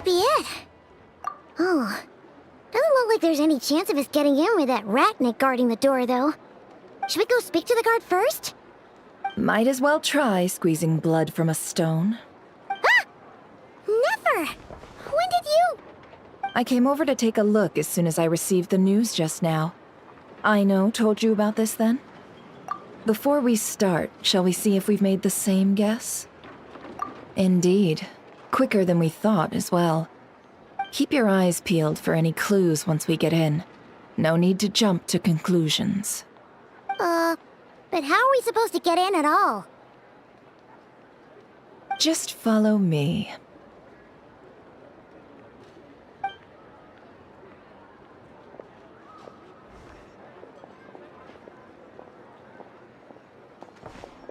must be it. Oh, doesn't look like there's any chance of us getting in with that ratnik guarding the door, though. Should we go speak to the guard first? Might as well try squeezing blood from a stone. Ah! Never! When did you... I came over to take a look as soon as I received the news just now. Ino told you about this then? Before we start, shall we see if we've made the same guess? Indeed. Quicker than we thought as well. Keep your eyes peeled for any clues once we get in. No need to jump to conclusions. But how are we supposed to get in at all? Just follow me.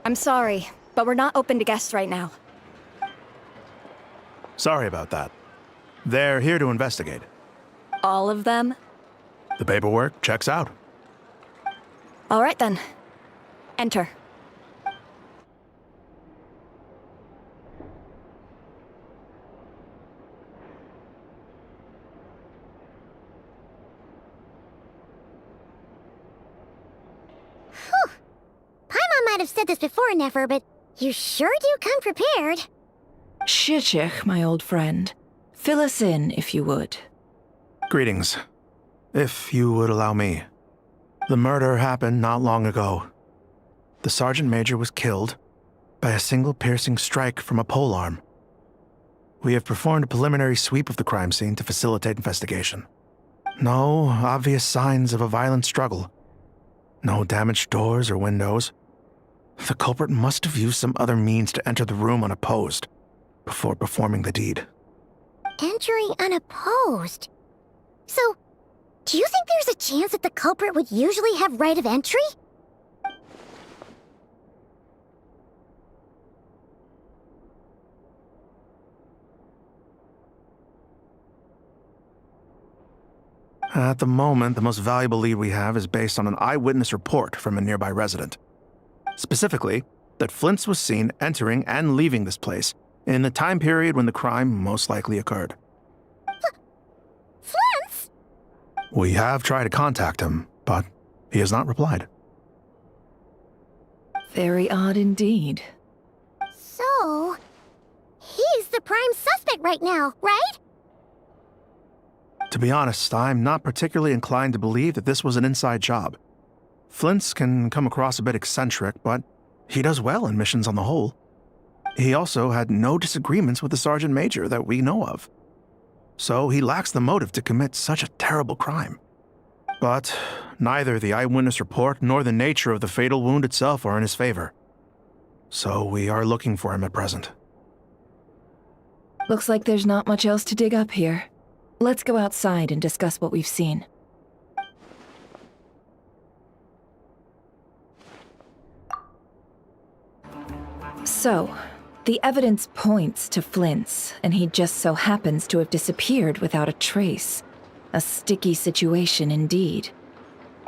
I'm sorry, but we're not open to guests right now. Sorry about that. They're here to investigate. All of them? The paperwork checks out. All right then. Enter. Whew. Paimon might have said this before, Nefer, but you sure do come prepared. Shishich, my old friend. Fill us in, if you would. Greetings. If you would allow me. The murder happened not long ago. The Sergeant Major was killed by a single piercing strike from a polearm. We have performed a preliminary sweep of the crime scene to facilitate investigation. No obvious signs of a violent struggle. No damaged doors or windows. The culprit must have used some other means to enter the room unopposed before performing the deed. Entering unopposed? So, do you think there's a chance that the culprit would usually have right of entry? At the moment, the most valuable lead we have is based on an eyewitness report from a nearby resident. Specifically, that Flint's was seen entering and leaving this place in the time period when the crime most likely occurred. Flint's? We have tried to contact him, but he has not replied. Very odd indeed. So, he's the prime suspect right now, right? To be honest, I'm not particularly inclined to believe that this was an inside job. Flint's can come across a bit eccentric, but he does well in missions on the whole. He also had no disagreements with the Sergeant Major that we know of. So he lacks the motive to commit such a terrible crime. But neither the eyewitness report nor the nature of the fatal wound itself are in his favor. So we are looking for him at present. Looks like there's not much else to dig up here. Let's go outside and discuss what we've seen. So, the evidence points to Flint's, and he just so happens to have disappeared without a trace. A sticky situation indeed.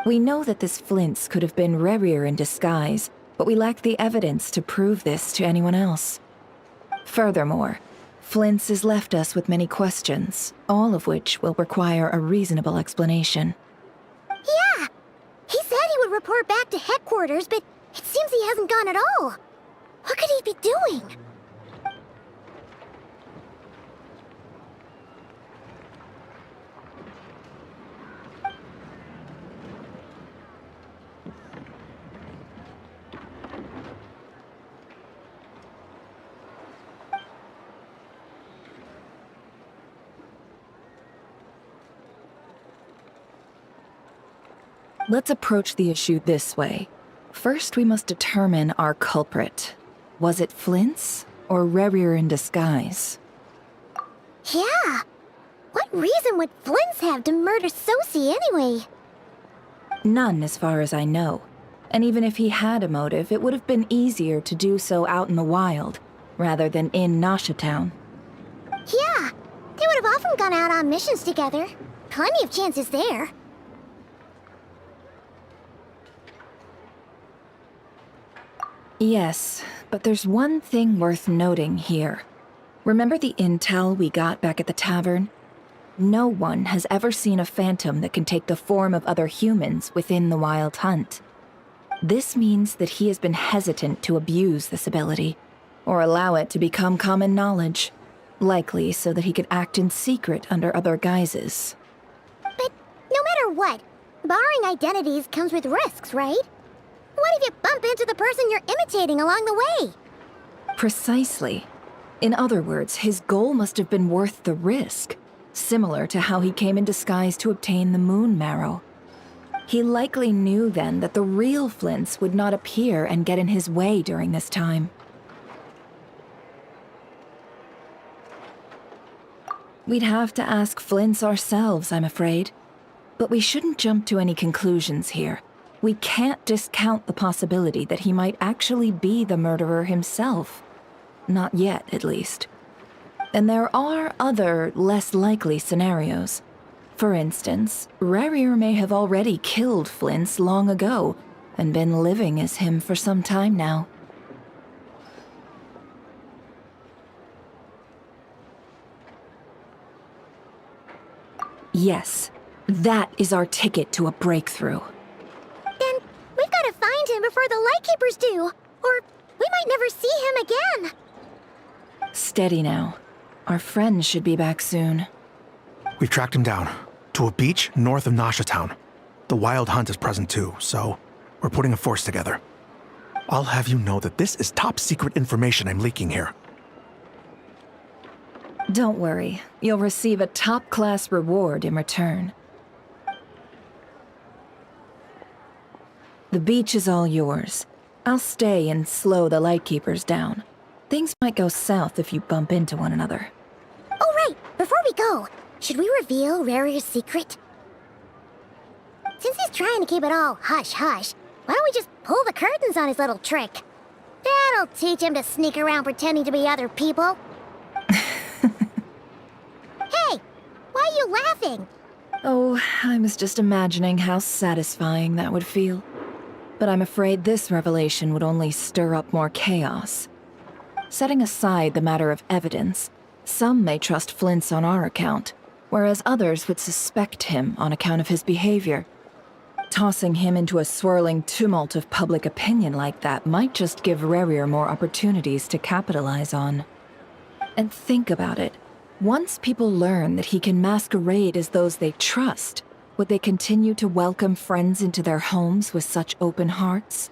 We know that this Flint's could have been Rerir in disguise, but we lack the evidence to prove this to anyone else. Furthermore, Flint's has left us with many questions, all of which will require a reasonable explanation. Yeah! He said he would report back to headquarters, but it seems he hasn't gone at all. What could he be doing? Let's approach the issue this way. First, we must determine our culprit. Was it Flint's or Rerir in disguise? Yeah! What reason would Flint's have to murder Sosie anyway? None, as far as I know. And even if he had a motive, it would have been easier to do so out in the wild, rather than in Nasha Town. Yeah! They would have often gone out on missions together. Plenty of chances there. Yes, but there's one thing worth noting here. Remember the intel we got back at the tavern? No one has ever seen a phantom that can take the form of other humans within the Wild Hunt. This means that he has been hesitant to abuse this ability, or allow it to become common knowledge, likely so that he could act in secret under other guises. But no matter what, borrowing identities comes with risks, right? What if you bump into the person you're imitating along the way? Precisely. In other words, his goal must have been worth the risk, similar to how he came in disguise to obtain the Moon Marrow. He likely knew then that the real Flints would not appear and get in his way during this time. We'd have to ask Flints ourselves, I'm afraid. But we shouldn't jump to any conclusions here. We can't discount the possibility that he might actually be the murderer himself. Not yet, at least. And there are other, less likely scenarios. For instance, Rarier may have already killed Flints long ago, and been living as him for some time now. Yes, that is our ticket to a breakthrough. Then we've got to find him before the Lightkeepers do, or we might never see him again. Steady now. Our friends should be back soon. We've tracked him down to a beach north of Nasha Town. The Wild Hunt is present too, so we're putting a force together. I'll have you know that this is top secret information I'm leaking here. Don't worry, you'll receive a top-class reward in return. The beach is all yours. I'll stay and slow the Lightkeepers down. Things might go south if you bump into one another. Oh, right. Before we go, should we reveal Rarier's secret? Since he's trying to keep it all hush-hush, why don't we just pull the curtains on his little trick? That'll teach him to sneak around pretending to be other people. Hey, why are you laughing? Oh, I was just imagining how satisfying that would feel. But I'm afraid this revelation would only stir up more chaos. Setting aside the matter of evidence, some may trust Flint's on our account, whereas others would suspect him on account of his behavior. Tossing him into a swirling tumult of public opinion like that might just give Rarier more opportunities to capitalize on. And think about it. Once people learn that he can masquerade as those they trust, would they continue to welcome friends into their homes with such open hearts?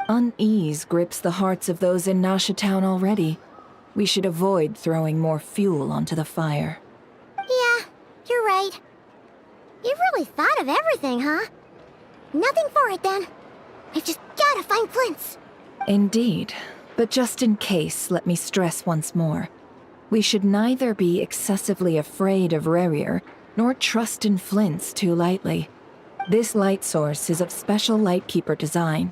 Unease grips the hearts of those in Nasha Town already. We should avoid throwing more fuel onto the fire. Yeah, you're right. You've really thought of everything, huh? Nothing for it, then. We've just gotta find Flint's. Indeed. But just in case, let me stress once more. We should neither be excessively afraid of Rarier, nor trust in Flint's too lightly. This light source is of special Lightkeeper design.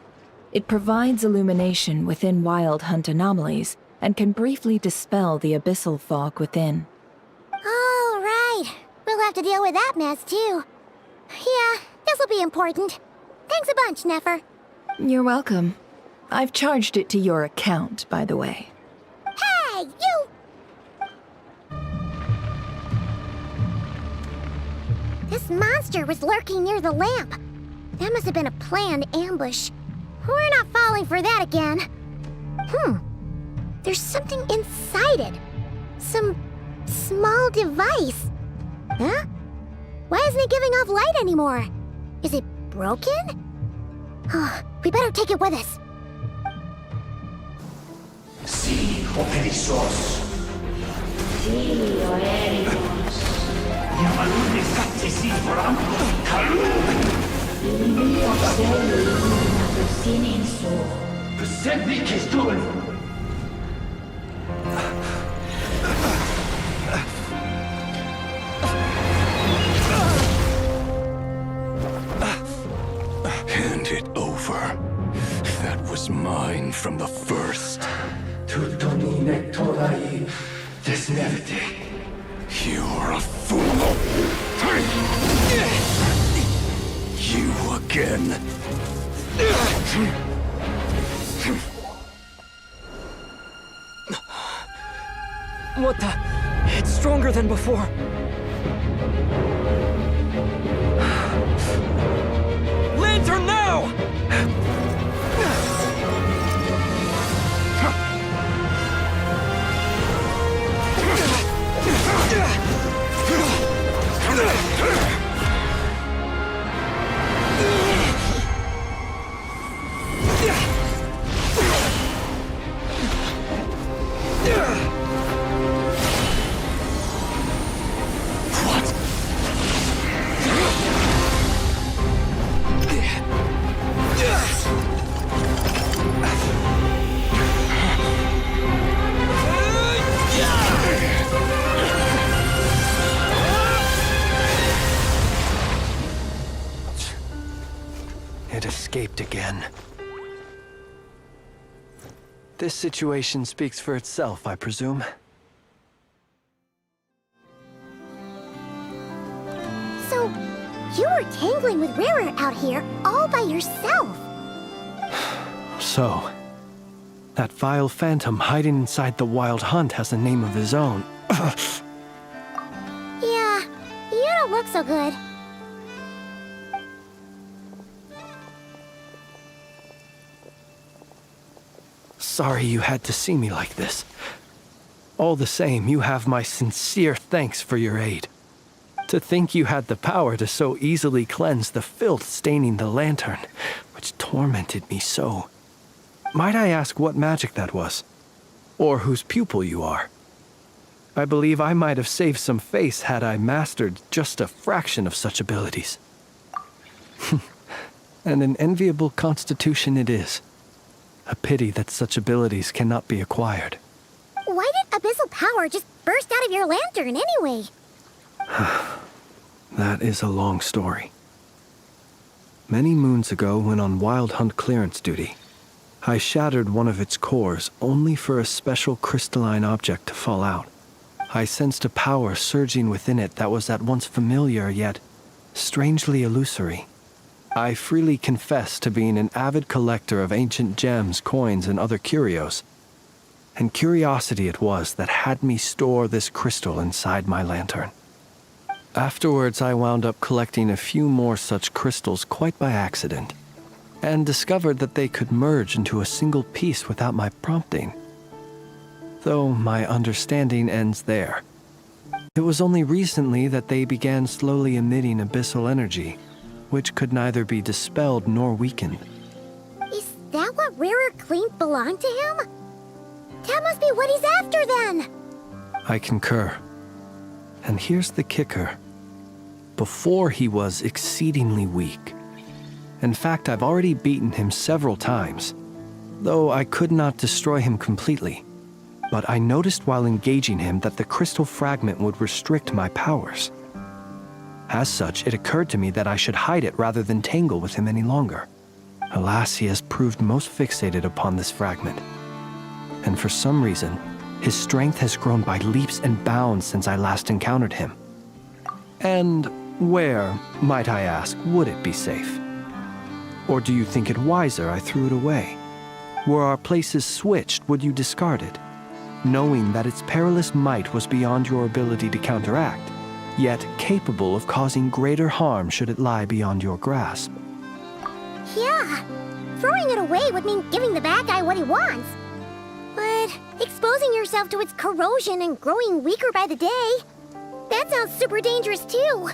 It provides illumination within Wild Hunt anomalies, and can briefly dispel the abyssal fog within. Oh, right. We'll have to deal with that mess, too. Yeah, this'll be important. Thanks a bunch, Nefer. You're welcome. I've charged it to your account, by the way. Hey, you! This monster was lurking near the lamp. That must have been a planned ambush. We're not falling for that again. There's something inside it. Some small device. Huh? Why isn't it giving off light anymore? Is it broken? Oh, we better take it with us. Sí, operissos. Sí, oericos. Yamalune satsisi foram kalun. Ilmi obseli sininso. Persebi kistun. Hand it over. That was mine from the first. Tutoni nektorai desnevite. You're a fool. You again. What the? It's stronger than before. Lantern now! It escaped again. This situation speaks for itself, I presume. So, you were tangling with Rarer out here all by yourself. So, that vile phantom hiding inside the Wild Hunt has a name of his own. Yeah, you don't look so good. Sorry you had to see me like this. All the same, you have my sincere thanks for your aid. To think you had the power to so easily cleanse the filth staining the lantern, which tormented me so. Might I ask what magic that was? Or whose pupil you are? I believe I might have saved some face had I mastered just a fraction of such abilities. And an enviable constitution it is. A pity that such abilities cannot be acquired. Why did abyssal power just burst out of your lantern anyway? That is a long story. Many moons ago, when on Wild Hunt clearance duty, I shattered one of its cores only for a special crystalline object to fall out. I sensed a power surging within it that was at once familiar yet strangely illusory. I freely confess to being an avid collector of ancient gems, coins, and other curios. And curiosity it was that had me store this crystal inside my lantern. Afterwards, I wound up collecting a few more such crystals quite by accident, and discovered that they could merge into a single piece without my prompting. Though my understanding ends there. It was only recently that they began slowly emitting abyssal energy, which could neither be dispelled nor weakened. Is that what Rarer claimed belonged to him? That must be what he's after then! I concur. And here's the kicker. Before he was exceedingly weak. In fact, I've already beaten him several times, though I could not destroy him completely. But I noticed while engaging him that the crystal fragment would restrict my powers. As such, it occurred to me that I should hide it rather than tangle with him any longer. Alas, he has proved most fixated upon this fragment. And for some reason, his strength has grown by leaps and bounds since I last encountered him. And where, might I ask, would it be safe? Or do you think it wiser I threw it away? Were our places switched, would you discard it, knowing that its perilous might was beyond your ability to counteract, yet capable of causing greater harm should it lie beyond your grasp? Yeah, throwing it away would mean giving the bad guy what he wants. But exposing yourself to its corrosion and growing weaker by the day, that sounds super dangerous too.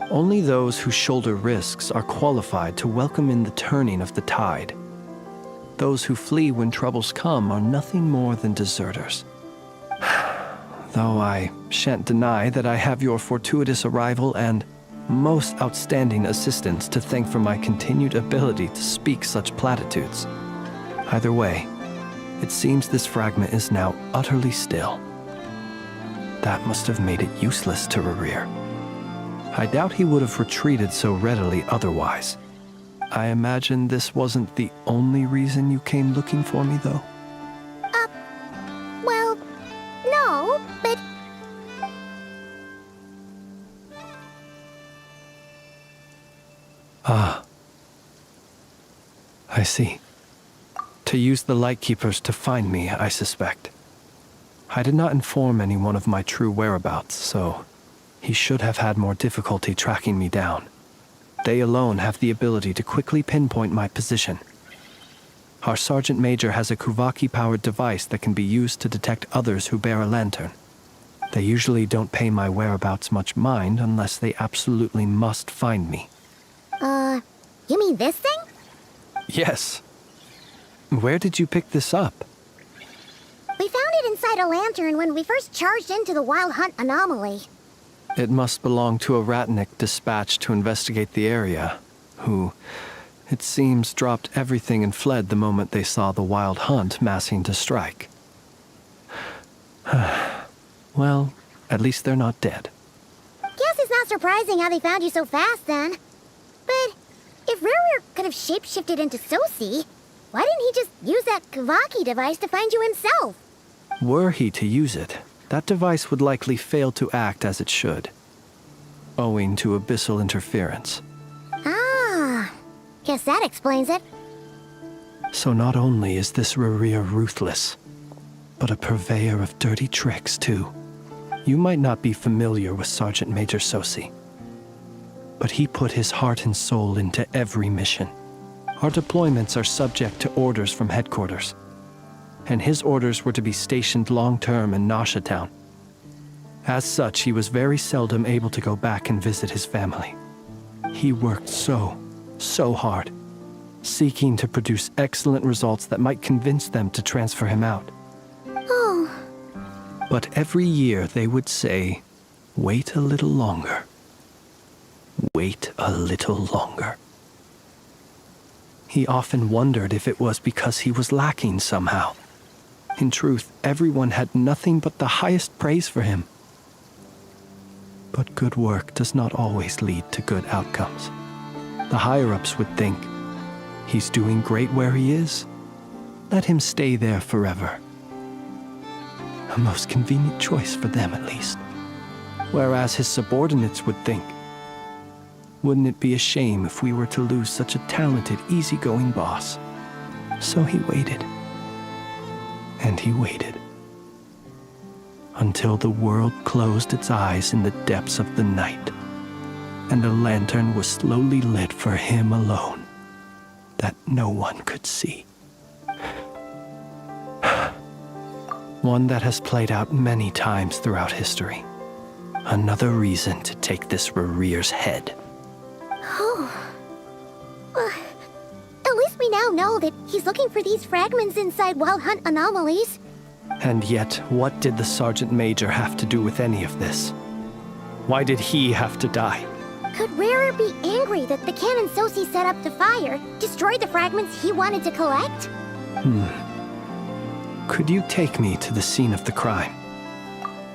Only those who shoulder risks are qualified to welcome in the turning of the tide. Those who flee when troubles come are nothing more than deserters. Though I shan't deny that I have your fortuitous arrival and most outstanding assistance to thank for my continued ability to speak such platitudes. Either way, it seems this fragment is now utterly still. That must have made it useless to Rarer. I doubt he would have retreated so readily otherwise. I imagine this wasn't the only reason you came looking for me, though? Well, no, but... Ah. I see. To use the Lightkeepers to find me, I suspect. I did not inform anyone of my true whereabouts, so he should have had more difficulty tracking me down. They alone have the ability to quickly pinpoint my position. Our Sergeant Major has a Kuvaki-powered device that can be used to detect others who bear a lantern. They usually don't pay my whereabouts much mind unless they absolutely must find me. You mean this thing? Yes. Where did you pick this up? We found it inside a lantern when we first charged into the Wild Hunt anomaly. It must belong to a Ratnik dispatched to investigate the area, who, it seems, dropped everything and fled the moment they saw the Wild Hunt massing to strike. Well, at least they're not dead. Guess it's not surprising how they found you so fast then. But if Ruru could have shapeshifted into Sosi, why didn't he just use that Kavaki device to find you himself? Were he to use it, that device would likely fail to act as it should, owing to abyssal interference. Ah, guess that explains it. So not only is this Rurir ruthless, but a purveyor of dirty tricks too. You might not be familiar with Sergeant Major Sosi, but he put his heart and soul into every mission. Our deployments are subject to orders from headquarters, and his orders were to be stationed long-term in Nasha Town. As such, he was very seldom able to go back and visit his family. He worked so hard, seeking to produce excellent results that might convince them to transfer him out. Oh. But every year they would say, "Wait a little longer. Wait a little longer." He often wondered if it was because he was lacking somehow. In truth, everyone had nothing but the highest praise for him. But good work does not always lead to good outcomes. The higher-ups would think, he's doing great where he is. Let him stay there forever. A most convenient choice for them, at least. Whereas his subordinates would think, wouldn't it be a shame if we were to lose such a talented, easygoing boss? So he waited. And he waited. Until the world closed its eyes in the depths of the night, and a lantern was slowly lit for him alone, that no one could see. One that has played out many times throughout history. Another reason to take this Rurir's head. Oh. At least we now know that he's looking for these fragments inside Wild Hunt anomalies. And yet, what did the Sergeant Major have to do with any of this? Why did he have to die? Could Rarer be angry that the cannon Sosi set up to fire destroyed the fragments he wanted to collect? Could you take me to the scene of the crime?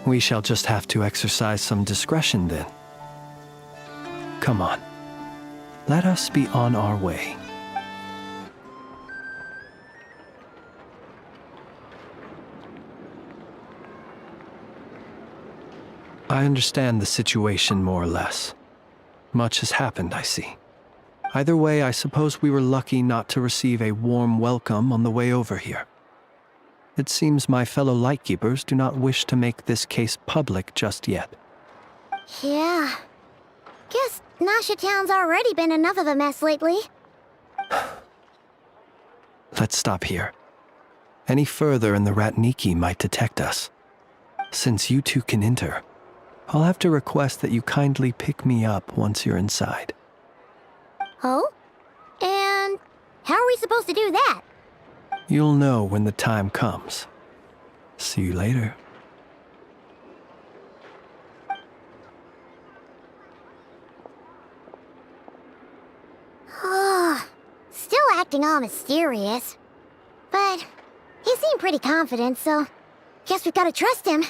We shall just have to exercise some discretion then. Come on. Let us be on our way. I understand the situation more or less. Much has happened, I see. Either way, I suppose we were lucky not to receive a warm welcome on the way over here. It seems my fellow Lightkeepers do not wish to make this case public just yet. Yeah. Guess Nasha Town's already been enough of a mess lately. Let's stop here. Any further and the Ratniki might detect us. Since you two can enter, I'll have to request that you kindly pick me up once you're inside. Oh? And how are we supposed to do that? You'll know when the time comes. See you later. Still acting all mysterious. But he seemed pretty confident, so guess we've got to trust him.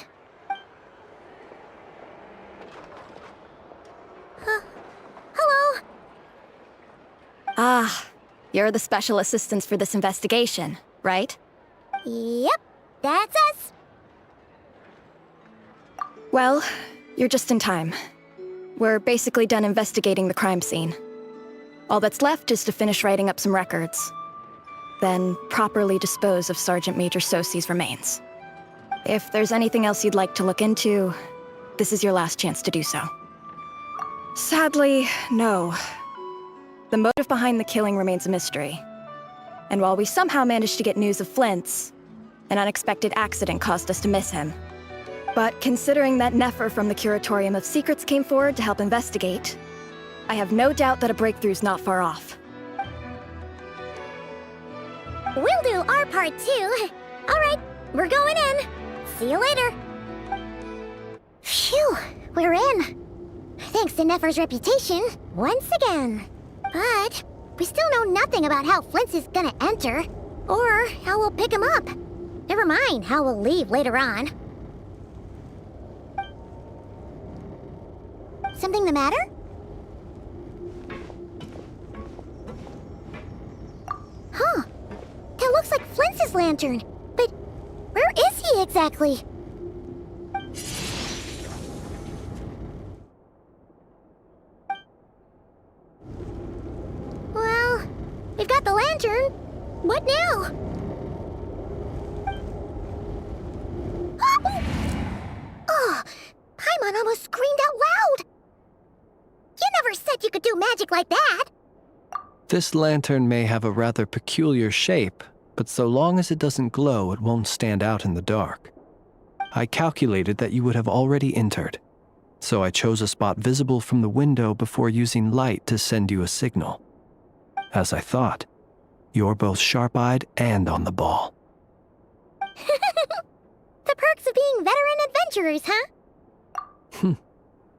Hello? Ah, you're the special assistants for this investigation, right? Yep, that's us. Well, you're just in time. We're basically done investigating the crime scene. All that's left is to finish writing up some records. Then properly dispose of Sergeant Major Sosi's remains. If there's anything else you'd like to look into, this is your last chance to do so. Sadly, no. The motive behind the killing remains a mystery. And while we somehow managed to get news of Flint's, an unexpected accident caused us to miss him. But considering that Nefer from the Curatorium of Secrets came forward to help investigate, I have no doubt that a breakthrough's not far off. We'll do our part too. All right, we're going in. See you later. Phew, we're in. Thanks to Nefer's reputation, once again. But we still know nothing about how Flint's is gonna enter, or how we'll pick him up. Never mind how we'll leave later on. Something the matter? Huh. That looks like Flint's lantern. But where is he exactly? Well, we've got the lantern. What now? Oh, Paimon almost screamed out loud. You never said you could do magic like that. This lantern may have a rather peculiar shape, but so long as it doesn't glow, it won't stand out in the dark. I calculated that you would have already entered, so I chose a spot visible from the window before using light to send you a signal. As I thought, you're both sharp-eyed and on the ball. The perks of being veteran adventurers, huh?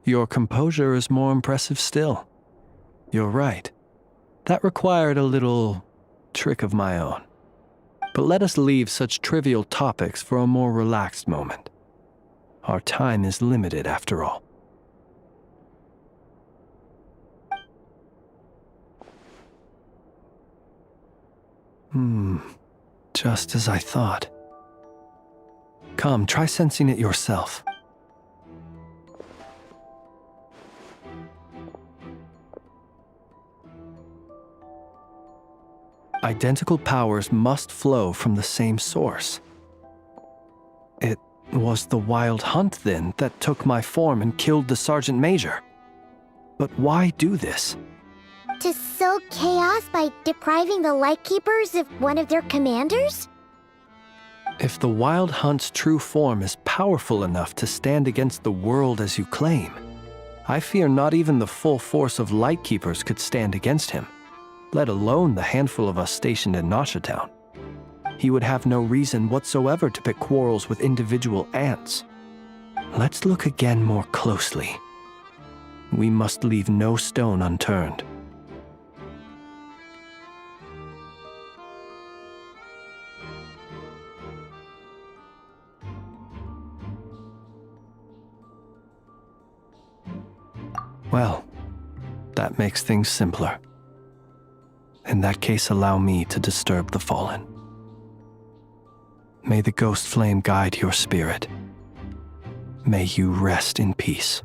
Your composure is more impressive still. You're right. That required a little trick of my own. But let us leave such trivial topics for a more relaxed moment. Our time is limited after all. Just as I thought. Come, try sensing it yourself. Identical powers must flow from the same source. It was the Wild Hunt, then, that took my form and killed the Sergeant Major. But why do this? To sow chaos by depriving the Lightkeepers of one of their commanders? If the Wild Hunt's true form is powerful enough to stand against the world as you claim, I fear not even the full force of Lightkeepers could stand against him, let alone the handful of us stationed in Noshatown. He would have no reason whatsoever to pick quarrels with individual ants. Let's look again more closely. We must leave no stone unturned. Well, that makes things simpler. In that case, allow me to disturb the fallen. May the ghost flame guide your spirit. May you rest in peace.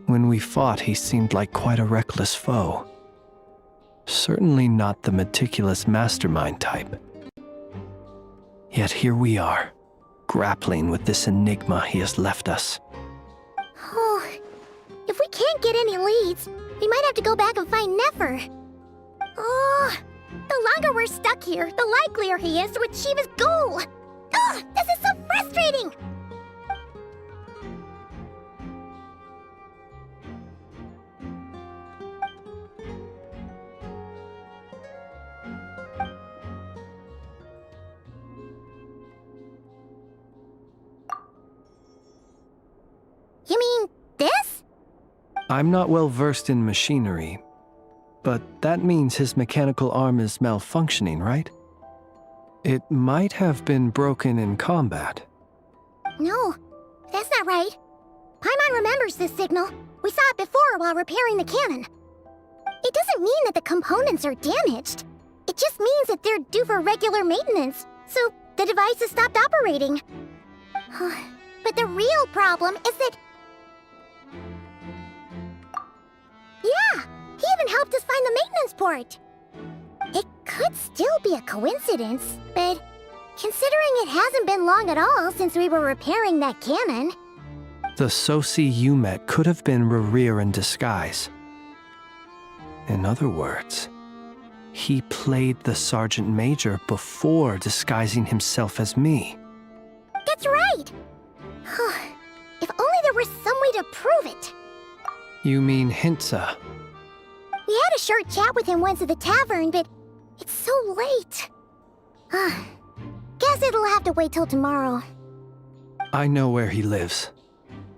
When we fought, he seemed like quite a reckless foe. Certainly not the meticulous mastermind type. Yet here we are, grappling with this enigma he has left us. Oh, if we can't get any leads, we might have to go back and find Nefer. Oh, the longer we're stuck here, the likelier he is to achieve his goal. Ugh, this is so frustrating! You mean this? I'm not well versed in machinery, but that means his mechanical arm is malfunctioning, right? It might have been broken in combat. No, that's not right. Paimon remembers this signal. We saw it before while repairing the cannon. It doesn't mean that the components are damaged. It just means that they're due for regular maintenance, so the device has stopped operating. But the real problem is that... Yeah, he even helped us find the maintenance port. It could still be a coincidence, but considering it hasn't been long at all since we were repairing that cannon. The Sosi you met could have been Rerir in disguise. In other words, he played the Sergeant Major before disguising himself as me. That's right! If only there was some way to prove it. You mean Hintsa? We had a short chat with him once at the tavern, but it's so late. Guess it'll have to wait till tomorrow. I know where he lives.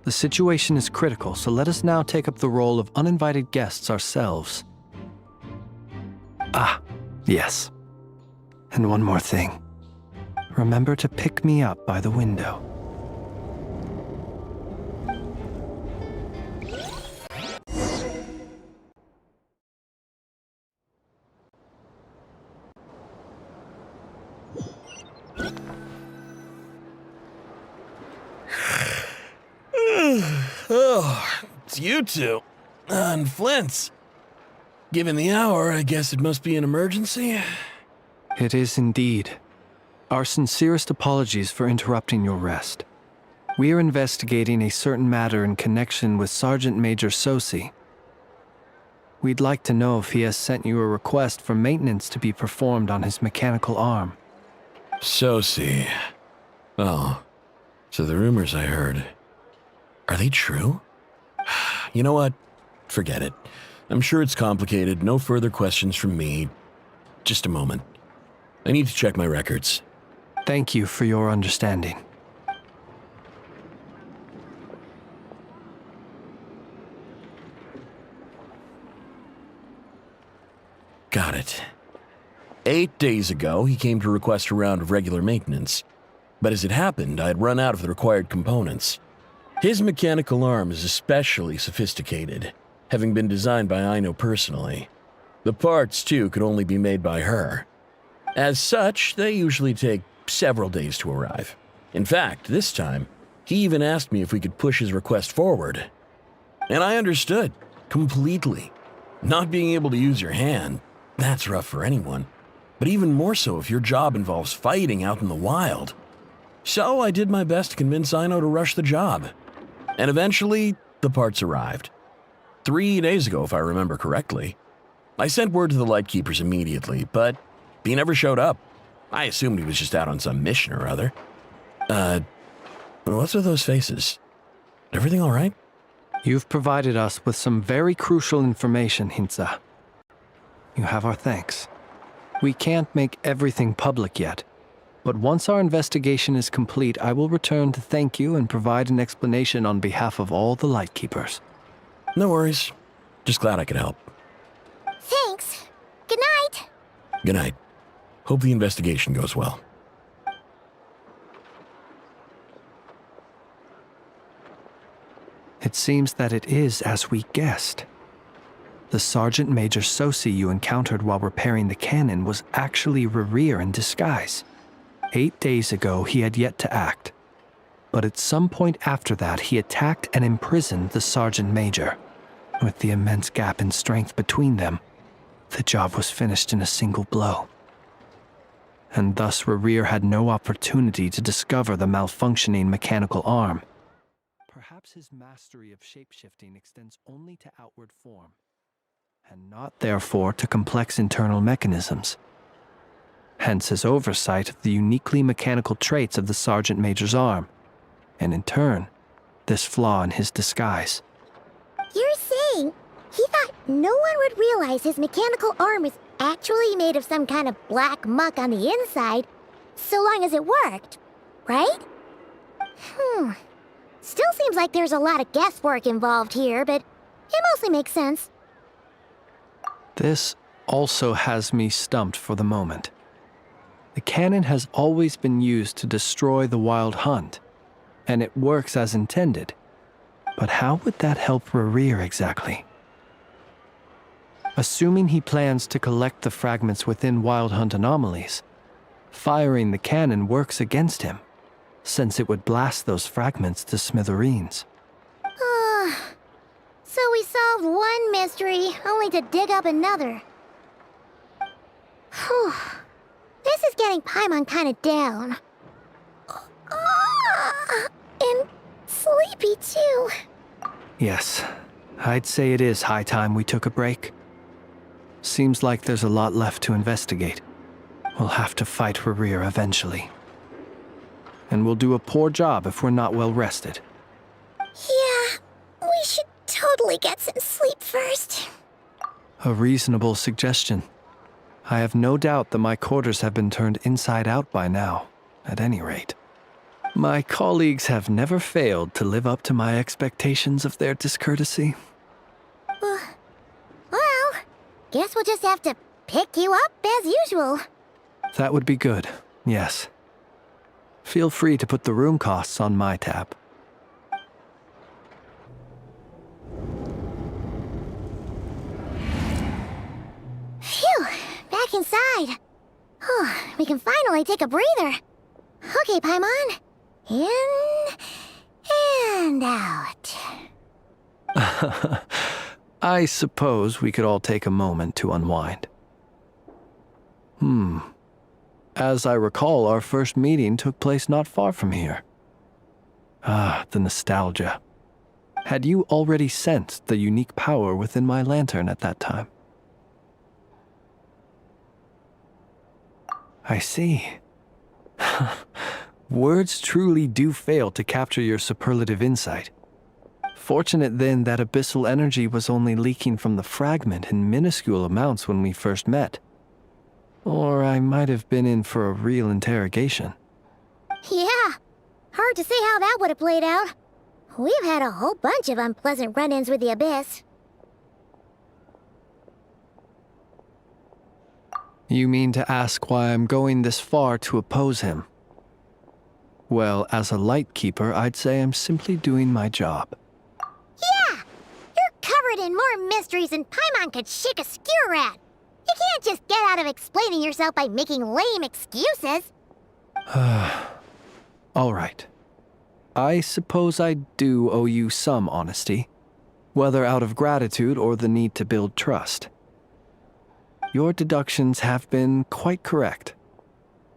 The situation is critical, so let us now take up the role of uninvited guests ourselves. Ah, yes. And one more thing. Remember to pick me up by the window. Oh, it's you two. And Flint's. Given the hour, I guess it must be an emergency. It is indeed. Our sincerest apologies for interrupting your rest. We are investigating a certain matter in connection with Sergeant Major Sosi. We'd like to know if he has sent you a request for maintenance to be performed on his mechanical arm. Sosi. Oh, so the rumors I heard, are they true? You know what? Forget it. I'm sure it's complicated. No further questions from me. Just a moment. I need to check my records. Thank you for your understanding. Got it. 8 days ago, he came to request a round of regular maintenance. But as it happened, I had run out of the required components. His mechanical arm is especially sophisticated, having been designed by Aino personally. The parts, too, could only be made by her. As such, they usually take several days to arrive. In fact, this time, he even asked me if we could push his request forward. And I understood, completely. Not being able to use your hand, that's rough for anyone. But even more so if your job involves fighting out in the wild. So I did my best to convince Aino to rush the job. And eventually, the parts arrived. 3 days ago, if I remember correctly. I sent word to the Lightkeepers immediately, but he never showed up. I assumed he was just out on some mission or other. What's with those faces? Everything all right? You've provided us with some very crucial information, Hintsa. You have our thanks. We can't make everything public yet, but once our investigation is complete, I will return to thank you and provide an explanation on behalf of all the Lightkeepers. No worries. Just glad I could help. Thanks. Good night. Good night. Hope the investigation goes well. It seems that it is as we guessed. The Sergeant Major Sosi you encountered while repairing the cannon was actually Rerir in disguise. 8 days ago, he had yet to act. But at some point after that, he attacked and imprisoned the Sergeant Major. With the immense gap in strength between them, the job was finished in a single blow. And thus Rerir had no opportunity to discover the malfunctioning mechanical arm. Perhaps his mastery of shapeshifting extends only to outward form, and not therefore to complex internal mechanisms. Hence his oversight of the uniquely mechanical traits of the Sergeant Major's arm, and in turn, this flaw in his disguise. You're saying he thought no one would realize his mechanical arm was actually made of some kind of black muck on the inside, so long as it worked, right? Still seems like there's a lot of guesswork involved here, but it mostly makes sense. This also has me stumped for the moment. The cannon has always been used to destroy the Wild Hunt, and it works as intended. But how would that help Rerir exactly? Assuming he plans to collect the fragments within Wild Hunt anomalies, firing the cannon works against him, since it would blast those fragments to smithereens. So we solved one mystery, only to dig up another. Whew. This is getting Paimon kind of down. And sleepy, too. Yes, I'd say it is high time we took a break. Seems like there's a lot left to investigate. We'll have to fight Rerir eventually. And we'll do a poor job if we're not well rested. Yeah, we should totally get some sleep first. A reasonable suggestion. I have no doubt that my quarters have been turned inside out by now, at any rate. My colleagues have never failed to live up to my expectations of their discourtesy. Well, guess we'll just have to pick you up as usual. That would be good, yes. Feel free to put the room costs on my tab. Phew, back inside. We can finally take a breather. Okay, Paimon. In and out. I suppose we could all take a moment to unwind. As I recall, our first meeting took place not far from here. Ah, the nostalgia. Had you already sensed the unique power within my lantern at that time? I see. Words truly do fail to capture your superlative insight. Fortunate then that abyssal energy was only leaking from the fragment in minuscule amounts when we first met. Or I might have been in for a real interrogation. Yeah, hard to say how that would have played out. We've had a whole bunch of unpleasant run-ins with the Abyss. You mean to ask why I'm going this far to oppose him? Well, as a light keeper, I'd say I'm simply doing my job. Yeah! You're covered in more mysteries than Paimon could shake a skewer at. You can't just get out of explaining yourself by making lame excuses. All right. I suppose I do owe you some honesty, whether out of gratitude or the need to build trust. Your deductions have been quite correct.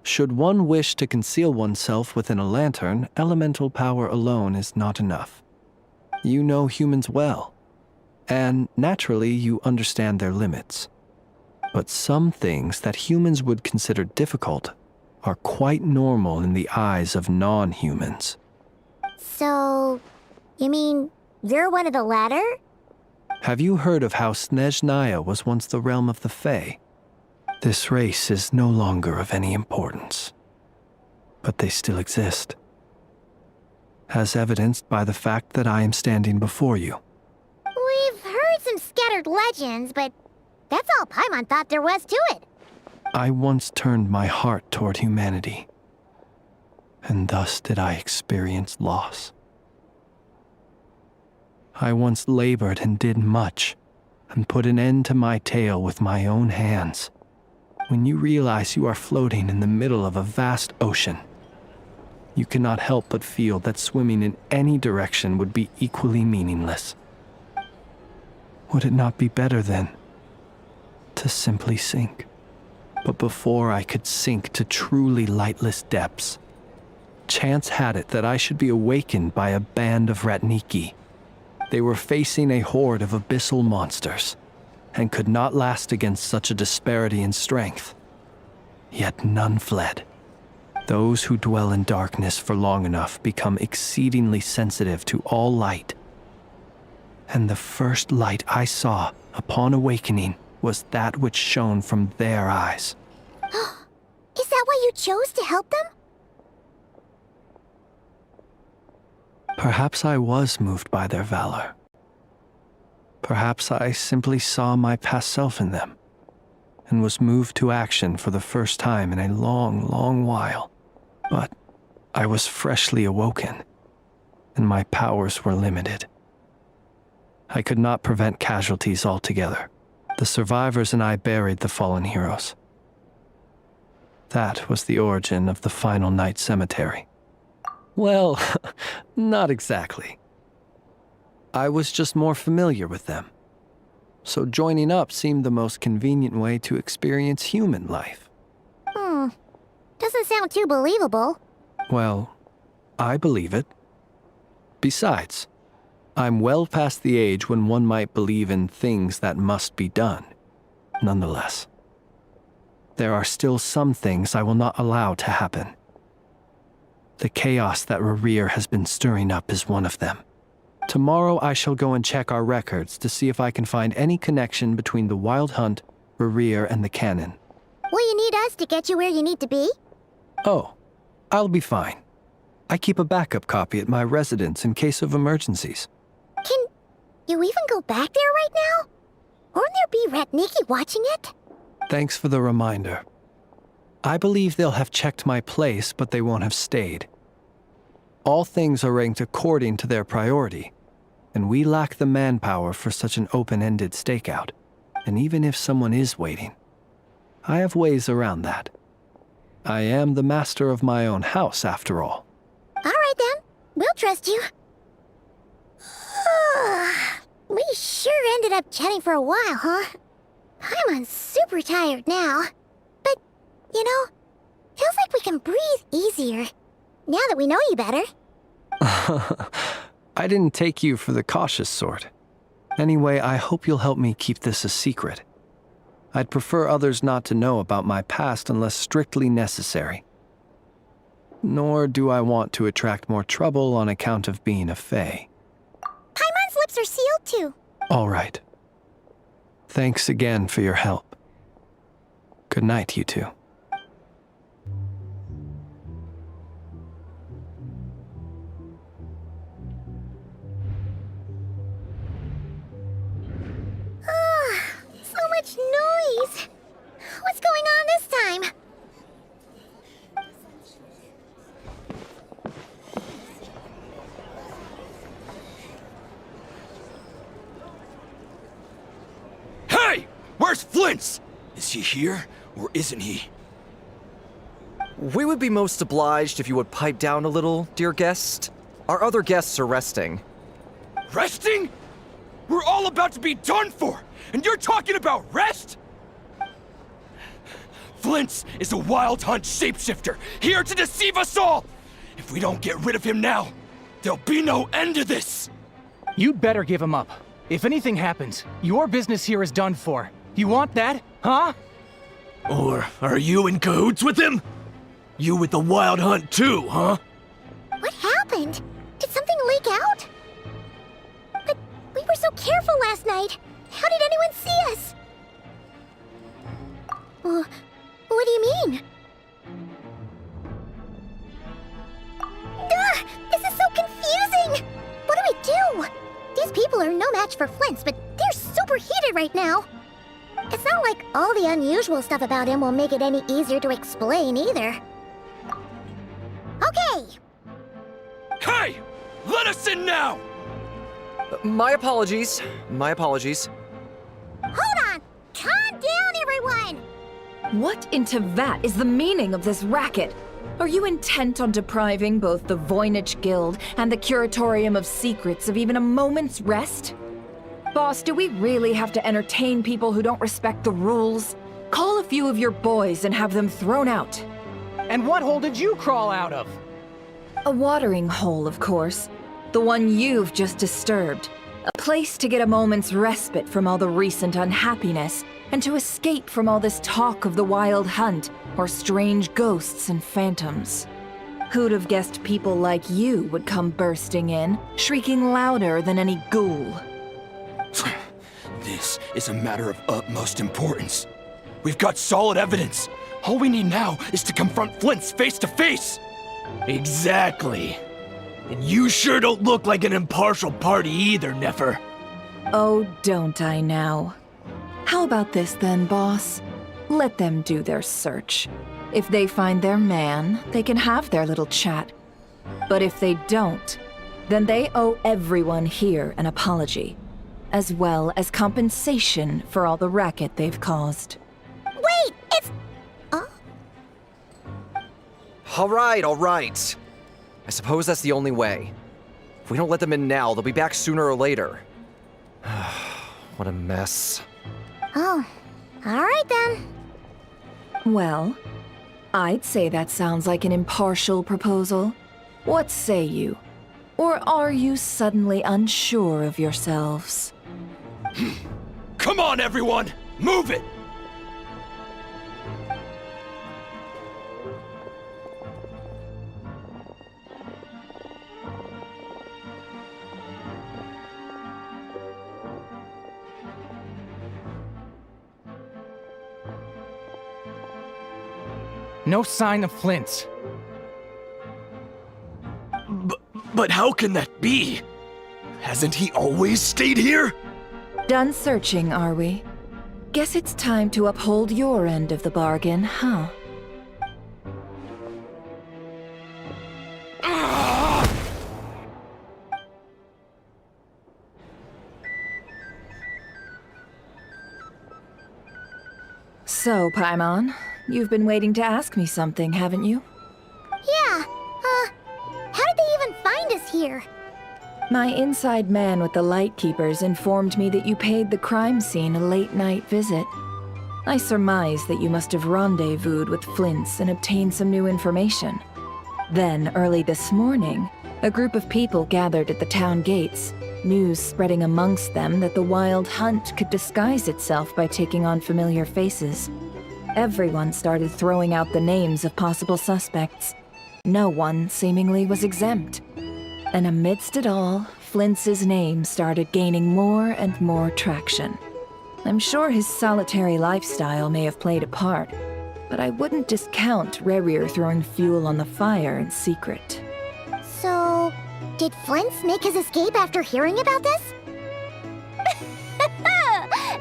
Should one wish to conceal oneself within a lantern, elemental power alone is not enough. You know humans well, and naturally you understand their limits. But some things that humans would consider difficult are quite normal in the eyes of non-humans. So, you mean you're one of the latter? Have you heard of how Snezhnaya was once the realm of the Fae? This race is no longer of any importance, but they still exist, as evidenced by the fact that I am standing before you. We've heard some scattered legends, but that's all Paimon thought there was to it. I once turned my heart toward humanity, and thus did I experience loss. I once labored and did much, and put an end to my tale with my own hands. When you realize you are floating in the middle of a vast ocean, you cannot help but feel that swimming in any direction would be equally meaningless. Would it not be better, then, to simply sink? But before I could sink to truly lightless depths, chance had it that I should be awakened by a band of Ratniki. They were facing a horde of abyssal monsters, and could not last against such a disparity in strength. Yet none fled. Those who dwell in darkness for long enough become exceedingly sensitive to all light. And the first light I saw upon awakening was that which shone from their eyes. Is that why you chose to help them? Perhaps I was moved by their valor. Perhaps I simply saw my past self in them, and was moved to action for the first time in a long, long while. But I was freshly awoken, and my powers were limited. I could not prevent casualties altogether. The survivors and I buried the fallen heroes. That was the origin of the Final Night Cemetery. Well, not exactly. I was just more familiar with them. so joining up seemed the most convenient way to experience human life. Doesn't sound too believable. Well, I believe it. Besides, I'm well past the age when one might believe in things that must be done. Nonetheless, there are still some things I will not allow to happen. The chaos that Rerir has been stirring up is one of them. Tomorrow I shall go and check our records to see if I can find any connection between the Wild Hunt, Rerir, and the Cannon. Will you need us to get you where you need to be? Oh, I'll be fine. I keep a backup copy at my residence in case of emergencies. Can you even go back there right now? Won't there be Ratniki watching it? Thanks for the reminder. I believe they'll have checked my place, but they won't have stayed. All things are ranked according to their priority, and we lack the manpower for such an open-ended stakeout. And even if someone is waiting, I have ways around that. I am the master of my own house, after all. All right then, we'll trust you. We sure ended up chatting for a while, huh? I'm super tired now. But, you know, feels like we can breathe easier, now that we know you better. I didn't take you for the cautious sort. Anyway, I hope you'll help me keep this a secret. I'd prefer others not to know about my past unless strictly necessary. Nor do I want to attract more trouble on account of being a fae. Paimon's lips are sealed too. All right. Thanks again for your help. Good night, you two. So much noise. What's going on this time? Hey! Where's Flint's? Is he here, or isn't he? We would be most obliged if you would pipe down a little, dear guest. Our other guests are resting. Resting? We're all about to be done for, and you're talking about rest? Flint's is a Wild Hunt shapeshifter, here to deceive us all! If we don't get rid of him now, there'll be no end to this! You'd better give him up. If anything happens, your business here is done for. You want that, huh? Or are you in cahoots with him? You with the Wild Hunt too, huh? What happened? Did something leak out? But we were so careful last night. How did anyone see us? What do you mean? This is so confusing! What do we do? These people are no match for Flint's, but they're super heated right now. It's not like all the unusual stuff about him will make it any easier to explain either. Okay! Hey! Let us in now! My apologies. My apologies. Hold on! Calm down, everyone! What in Tevat is the meaning of this racket? Are you intent on depriving both the Voynich Guild and the Curatorium of Secrets of even a moment's rest? Boss, do we really have to entertain people who don't respect the rules? Call a few of your boys and have them thrown out. And what hole did you crawl out of? A watering hole, of course. The one you've just disturbed. A place to get a moment's respite from all the recent unhappiness, and to escape from all this talk of the Wild Hunt, or strange ghosts and phantoms. Who'd have guessed people like you would come bursting in, shrieking louder than any ghoul? This is a matter of utmost importance. We've got solid evidence. All we need now is to confront Flint's face to face. Exactly. And you sure don't look like an impartial party either, Nefer. Oh, don't I now? How about this then, boss? Let them do their search. If they find their man, they can have their little chat. But if they don't, then they owe everyone here an apology, as well as compensation for all the racket they've caused. Wait, it's... All right. I suppose that's the only way. If we don't let them in now, they'll be back sooner or later. what a mess. Oh, alright then. Well, I'd say that sounds like an impartial proposal. What say you? Or are you suddenly unsure of yourselves? Come on, everyone! Move it! No sign of Flint's. But how can that be? Hasn't he always stayed here? Done searching, are we? Guess it's time to uphold your end of the bargain, huh? So, Paimon, you've been waiting to ask me something, haven't you? Yeah, how did they even find us here? My inside man with the Lightkeepers informed me that you paid the crime scene a late-night visit. I surmise that you must have rendezvoused with Flint's and obtained some new information. Then, early this morning, a group of people gathered at the town gates, news spreading amongst them that the Wild Hunt could disguise itself by taking on familiar faces. Everyone started throwing out the names of possible suspects. No one, seemingly, was exempt. And amidst it all, Flint's name started gaining more and more traction. I'm sure his solitary lifestyle may have played a part, but I wouldn't discount Rerir throwing fuel on the fire in secret. So, did Flint's make his escape after hearing about this?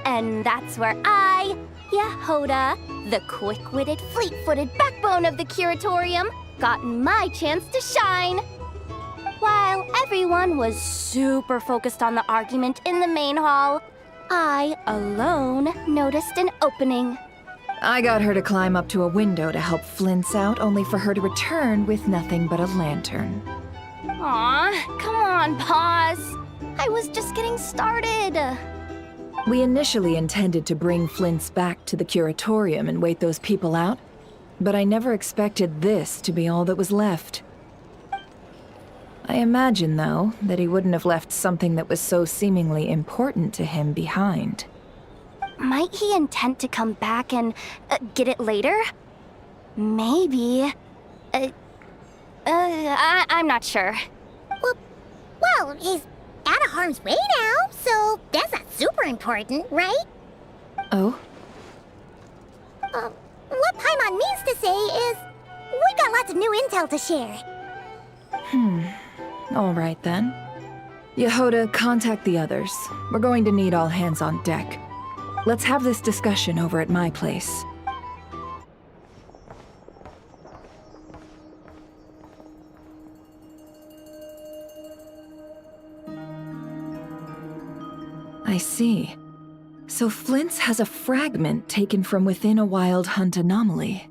And that's where I, Yehoda, the quick-witted, fleet-footed backbone of the Curatorium, got my chance to shine. While everyone was super focused on the argument in the main hall, I, alone, noticed an opening. I got her to climb up to a window to help Flint's out, only for her to return with nothing but a lantern. Aw, come on, pause. I was just getting started. We initially intended to bring Flint's back to the Curatorium and wait those people out, but I never expected this to be all that was left. I imagine, though, that he wouldn't have left something that was so seemingly important to him behind. Might he intend to come back and get it later? Maybe. I'm not sure. Well, he's out of harm's way now, so that's not super important, right? Oh? What Paimon means to say is, we've got lots of new intel to share. All right then. Yehoda, contact the others. We're going to need all hands on deck. Let's have this discussion over at my place. I see. So Flint's has a fragment taken from within a Wild Hunt anomaly.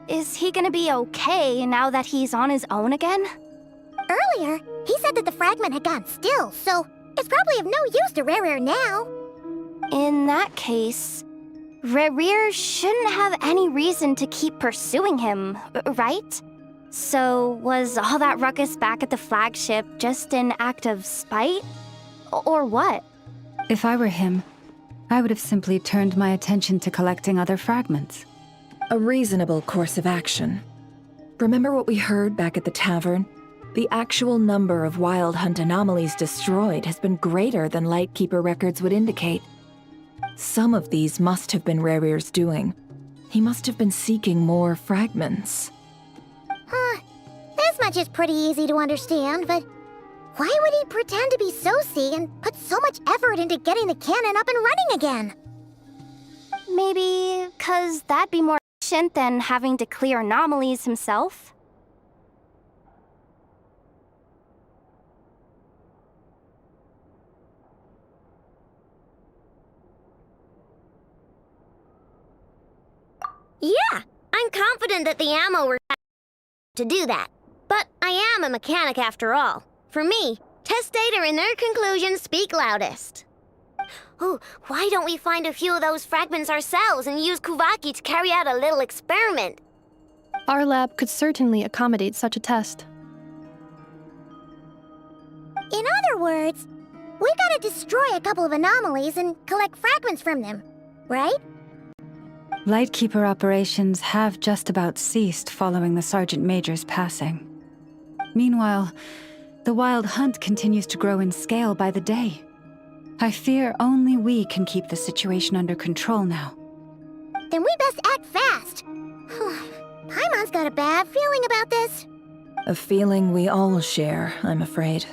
Is he gonna be okay now that he's on his own again? Earlier, he said that the fragment had gone still, so it's probably of no use to Rerir now. In that case, Rerir shouldn't have any reason to keep pursuing him, right? So was all that ruckus back at the flagship just an act of spite? Or what? If I were him, I would have simply turned my attention to collecting other fragments. A reasonable course of action. Remember what we heard back at the tavern? The actual number of Wild Hunt anomalies destroyed has been greater than Lightkeeper records would indicate. Some of these must have been Rerir's doing. He must have been seeking more fragments. This much is pretty easy to understand, but why would he pretend to be Soci and put so much effort into getting the cannon up and running again? Maybe 'cause that'd be more efficient than having to clear anomalies himself? Yeah, I'm confident that the ammo were to do that. But I am a mechanic after all. For me, test data and their conclusions speak loudest. Ooh, why don't we find a few of those fragments ourselves and use Kuvaki to carry out a little experiment? Our lab could certainly accommodate such a test. In other words, we gotta destroy a couple of anomalies and collect fragments from them, right? Lightkeeper operations have just about ceased following the Sergeant Major's passing. Meanwhile, the Wild Hunt continues to grow in scale by the day. I fear only we can keep the situation under control now. Then we best act fast. Paimon's got a bad feeling about this. A feeling we all share, I'm afraid.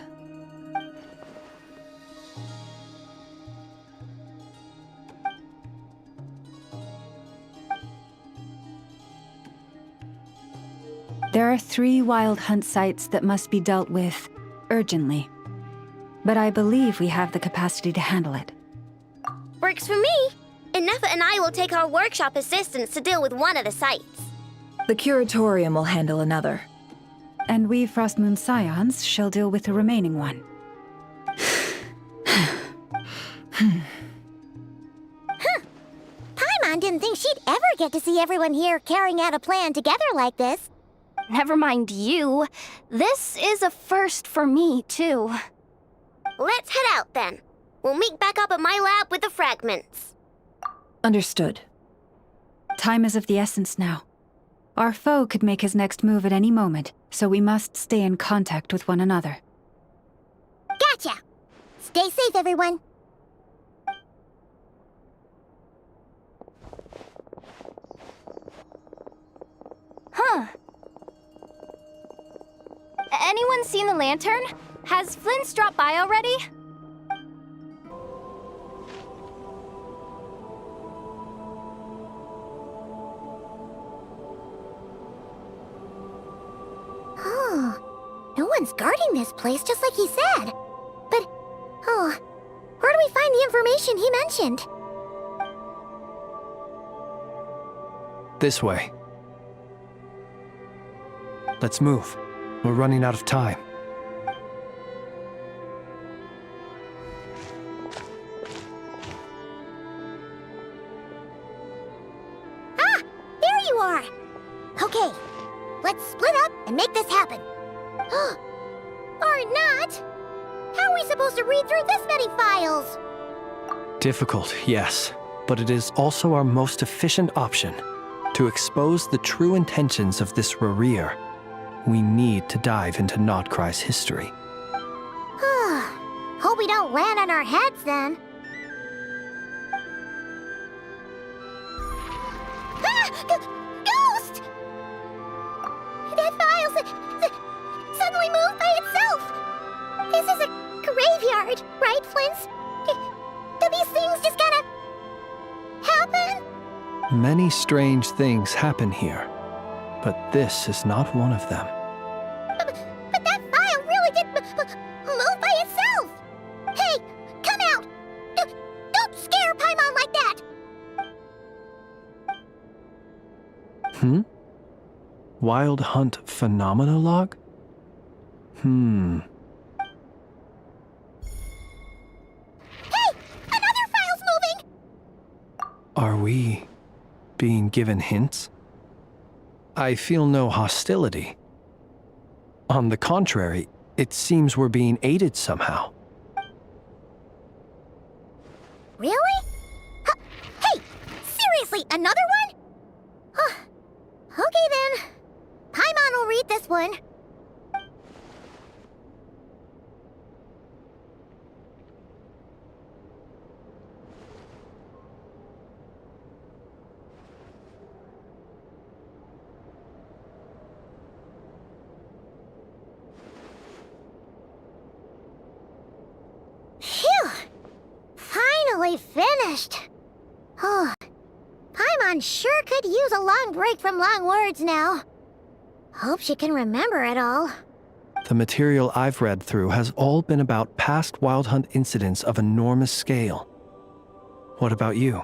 There are 3 Wild Hunt sites that must be dealt with urgently. But I believe we have the capacity to handle it. Works for me. Nefa and I will take our workshop assistants to deal with one of the sites. The Curatorium will handle another. And we Frostmoon Scions shall deal with the remaining one. Paimon didn't think she'd ever get to see everyone here carrying out a plan together like this. Never mind you. This is a first for me, too. Let's head out then. We'll meet back up at my lab with the fragments. Understood. Time is of the essence now. Our foe could make his next move at any moment, so we must stay in contact with one another. Gotcha! Stay safe, everyone. Huh. Anyone seen the lantern? Has Flint's dropped by already? Oh, no one's guarding this place just like he said. But, where do we find the information he mentioned? This way. Let's move. We're running out of time. Ah! There you are! Okay, let's split up and make this happen. Or not! How are we supposed to read through this many files? Difficult, yes, but it is also our most efficient option. To expose the true intentions of this Rereer, we need to dive into Notcry's history. Hope we don't land on our heads then. Ghost! That file suddenly moved by itself. This is a graveyard, right, Flint's? Do these things just kind of happen? Many strange things happen here, but this is not one of them. But that file really did move by itself! Hey, come out! Don't scare Paimon like that! Wild Hunt Phenomenologue? Hey! Another file's moving! Are we being given hints? I feel no hostility. On the contrary, it seems we're being aided somehow. Really? Hey! Seriously, another one? Okay then. Paimon will read this one. Phew! Finally finished. Oh, Paimon sure could use a long break from long words now. Hope she can remember it all. The material I've read through has all been about past Wild Hunt incidents of enormous scale. What about you?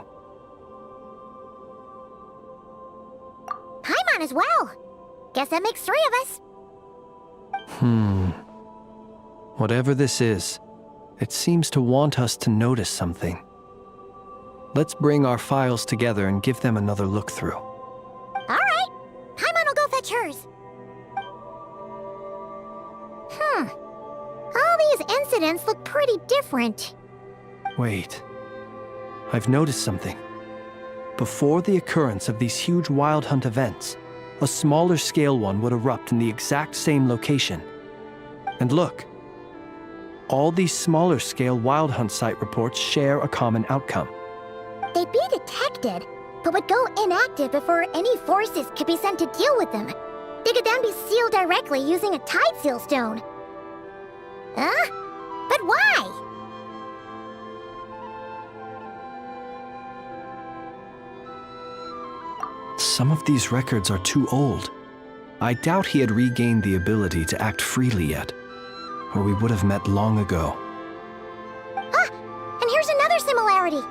Paimon as well. Guess that makes 3 of us. Whatever this is, it seems to want us to notice something. Let's bring our files together and give them another look through. All right. Paimon will go fetch hers. All these incidents look pretty different. Wait. I've noticed something. Before the occurrence of these huge Wild Hunt events, a smaller scale one would erupt in the exact same location. And look. All these smaller scale Wild Hunt site reports share a common outcome. They'd be detected, but would go inactive before any forces could be sent to deal with them. They could then be sealed directly using a tide seal stone. Huh? But why? Some of these records are too old. I doubt he had regained the ability to act freely yet, or we would have met long ago. Ah! And here's another similarity.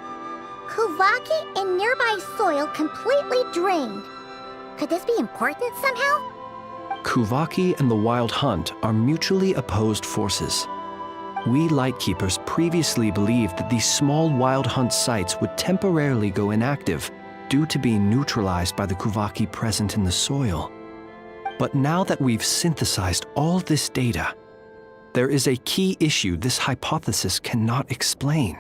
Kuvaki and nearby soil completely drained. Could this be important somehow? Kuvaki and the Wild Hunt are mutually opposed forces. We Lightkeepers previously believed that these small Wild Hunt sites would temporarily go inactive due to being neutralized by the Kuvaki present in the soil. But now that we've synthesized all this data, there is a key issue this hypothesis cannot explain.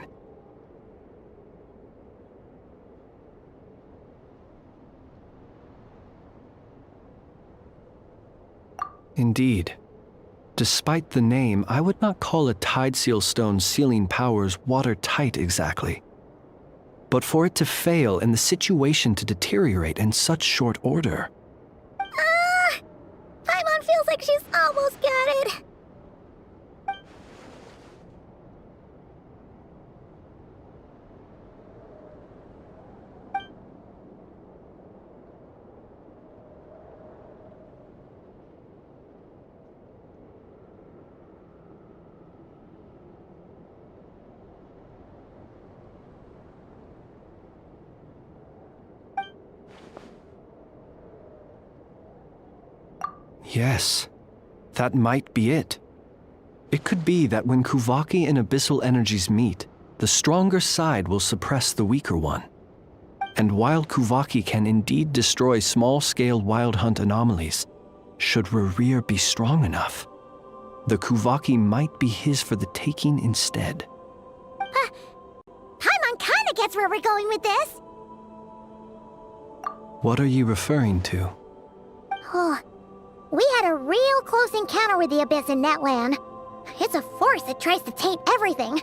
Indeed. Despite the name, I would not call a tide seal stone's sealing powers watertight exactly. But for it to fail and the situation to deteriorate in such short order. Paimon feels like she's almost got it. Yes, that might be it. It could be that when Kuvaki and abyssal energies meet, the stronger side will suppress the weaker one. And while Kuvaki can indeed destroy small-scale Wild Hunt anomalies, should Rerir be strong enough, the Kuvaki might be his for the taking instead. Paimon kinda gets where we're going with this. What are you referring to? Oh, we had a real close encounter with the Abyss in Netland. It's a force that tries to taint everything.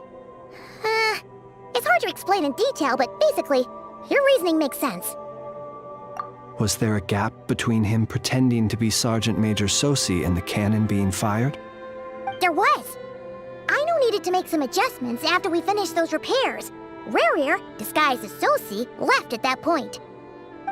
It's hard to explain in detail, but basically, your reasoning makes sense. Was there a gap between him pretending to be Sergeant Major Sosi and the cannon being fired? There was. Aino needed to make some adjustments after we finished those repairs. Rerir, disguised as Sosi, left at that point,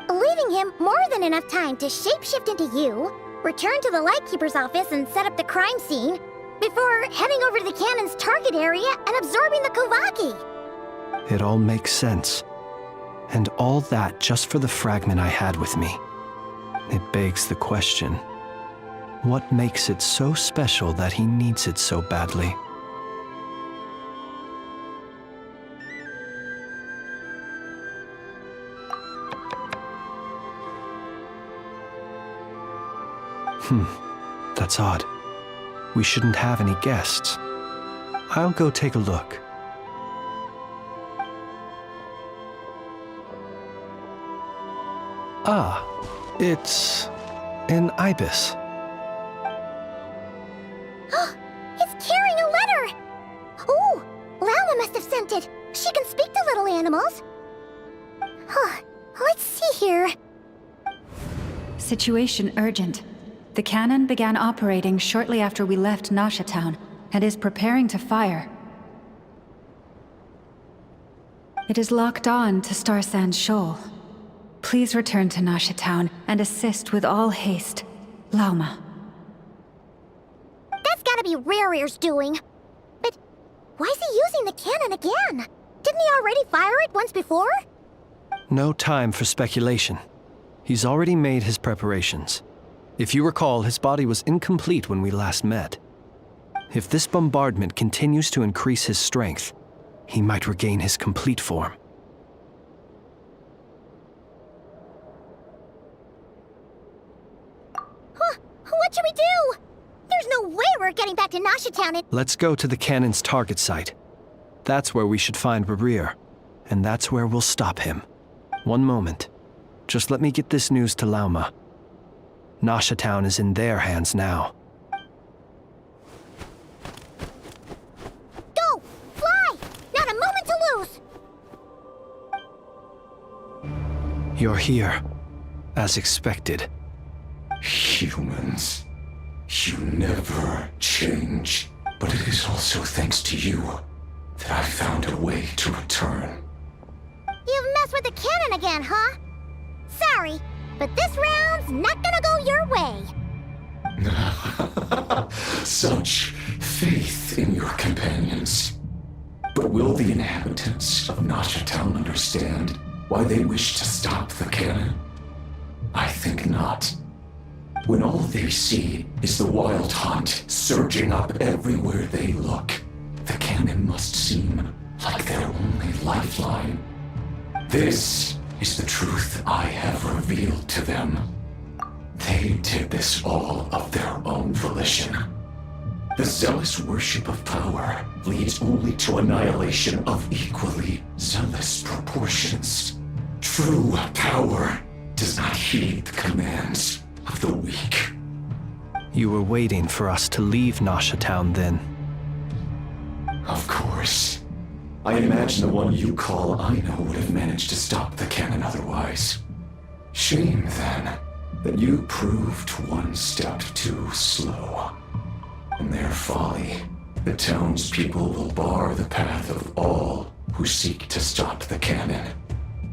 leaving him more than enough time to shapeshift into you, return to the Lightkeeper's office and set up the crime scene, before heading over to the cannon's target area and absorbing the Kuvaki. It all makes sense. And all that just for the fragment I had with me. It begs the question, what makes it so special that he needs it so badly? That's odd. We shouldn't have any guests. I'll go take a look. Ah, it's an ibis. It's carrying a letter! Ooh, Lala must have sent it. She can speak to little animals. Let's see here. Situation urgent. The cannon began operating shortly after we left Nasha Town and is preparing to fire. It is locked on to Star Sand Shoal. Please return to Nasha Town and assist with all haste. Lauma. That's gotta be Rerir's doing. But why is he using the cannon again? Didn't he already fire it once before? No time for speculation. He's already made his preparations. If you recall, his body was incomplete when we last met. If this bombardment continues to increase his strength, he might regain his complete form. Huh, what should we do? There's no way we're getting back to Nasha Town and— Let's go to the cannon's target site. That's where we should find Rerir, and that's where we'll stop him. One moment. Just let me get this news to Lauma. Nasha Town is in their hands now. Go! Fly! Not a moment to lose! You're here, as expected. Humans, you never change. But it is also thanks to you that I found a way to return. You've messed with the cannon again, huh? Sorry, but this round's not gonna go your way. Such faith in your companions. But will the inhabitants of Nasha Town understand why they wish to stop the cannon? I think not. When all they see is the wild hunt surging up everywhere they look, the cannon must seem like their only lifeline. This is the truth I have revealed to them. They did this all of their own volition. The zealous worship of power leads only to annihilation of equally zealous proportions. True power does not heed the commands of the weak. You were waiting for us to leave Nasha Town then. Of course. I imagine the one you call Aino would have managed to stop the cannon otherwise. Shame, then, that you proved one step too slow. In their folly, the townspeople will bar the path of all who seek to stop the cannon.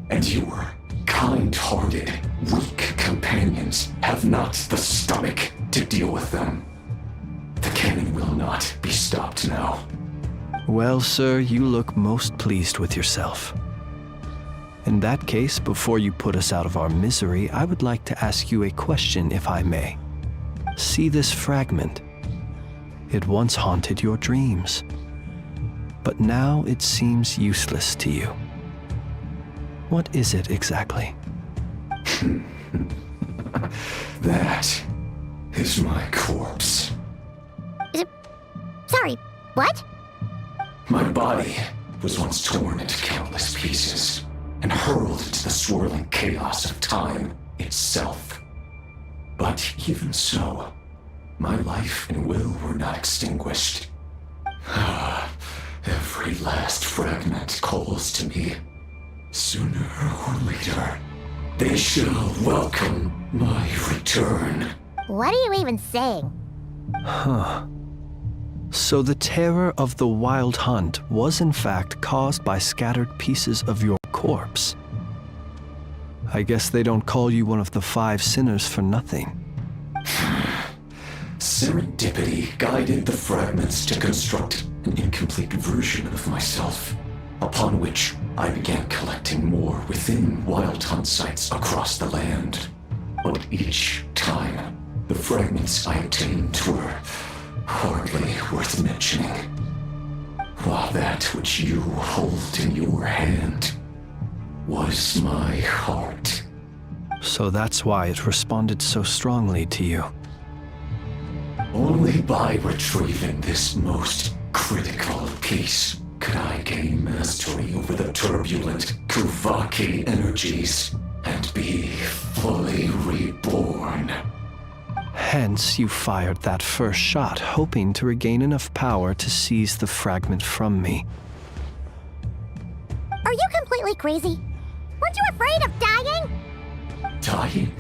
And your kind-hearted, weak companions have not the stomach to deal with them. The cannon will not be stopped now. Well, sir, you look most pleased with yourself. In that case, before you put us out of our misery, I would like to ask you a question, if I may. See this fragment? It once haunted your dreams, but now it seems useless to you. What is it exactly? That is my corpse. Sorry, what? My body was once torn into countless pieces and hurled into the swirling chaos of time itself. But even so, my life and will were not extinguished. Every last fragment calls to me. Sooner or later, they shall welcome my return. What are you even saying? Huh. So the terror of the wild hunt was in fact caused by scattered pieces of your corpse. I guess they don't call you one of the 5 sinners for nothing. Serendipity guided the fragments to construct an incomplete version of myself, upon which I began collecting more within wild hunt sites across the land. But each time, the fragments I obtained were hardly worth mentioning. While that which you hold in your hand was my heart. So that's why it responded so strongly to you. Only by retrieving this most critical piece could I gain mastery over the turbulent Kuvaki energies and be fully reborn. Hence, you fired that first shot, hoping to regain enough power to seize the fragment from me. Are you completely crazy? Weren't you afraid of dying? Dying?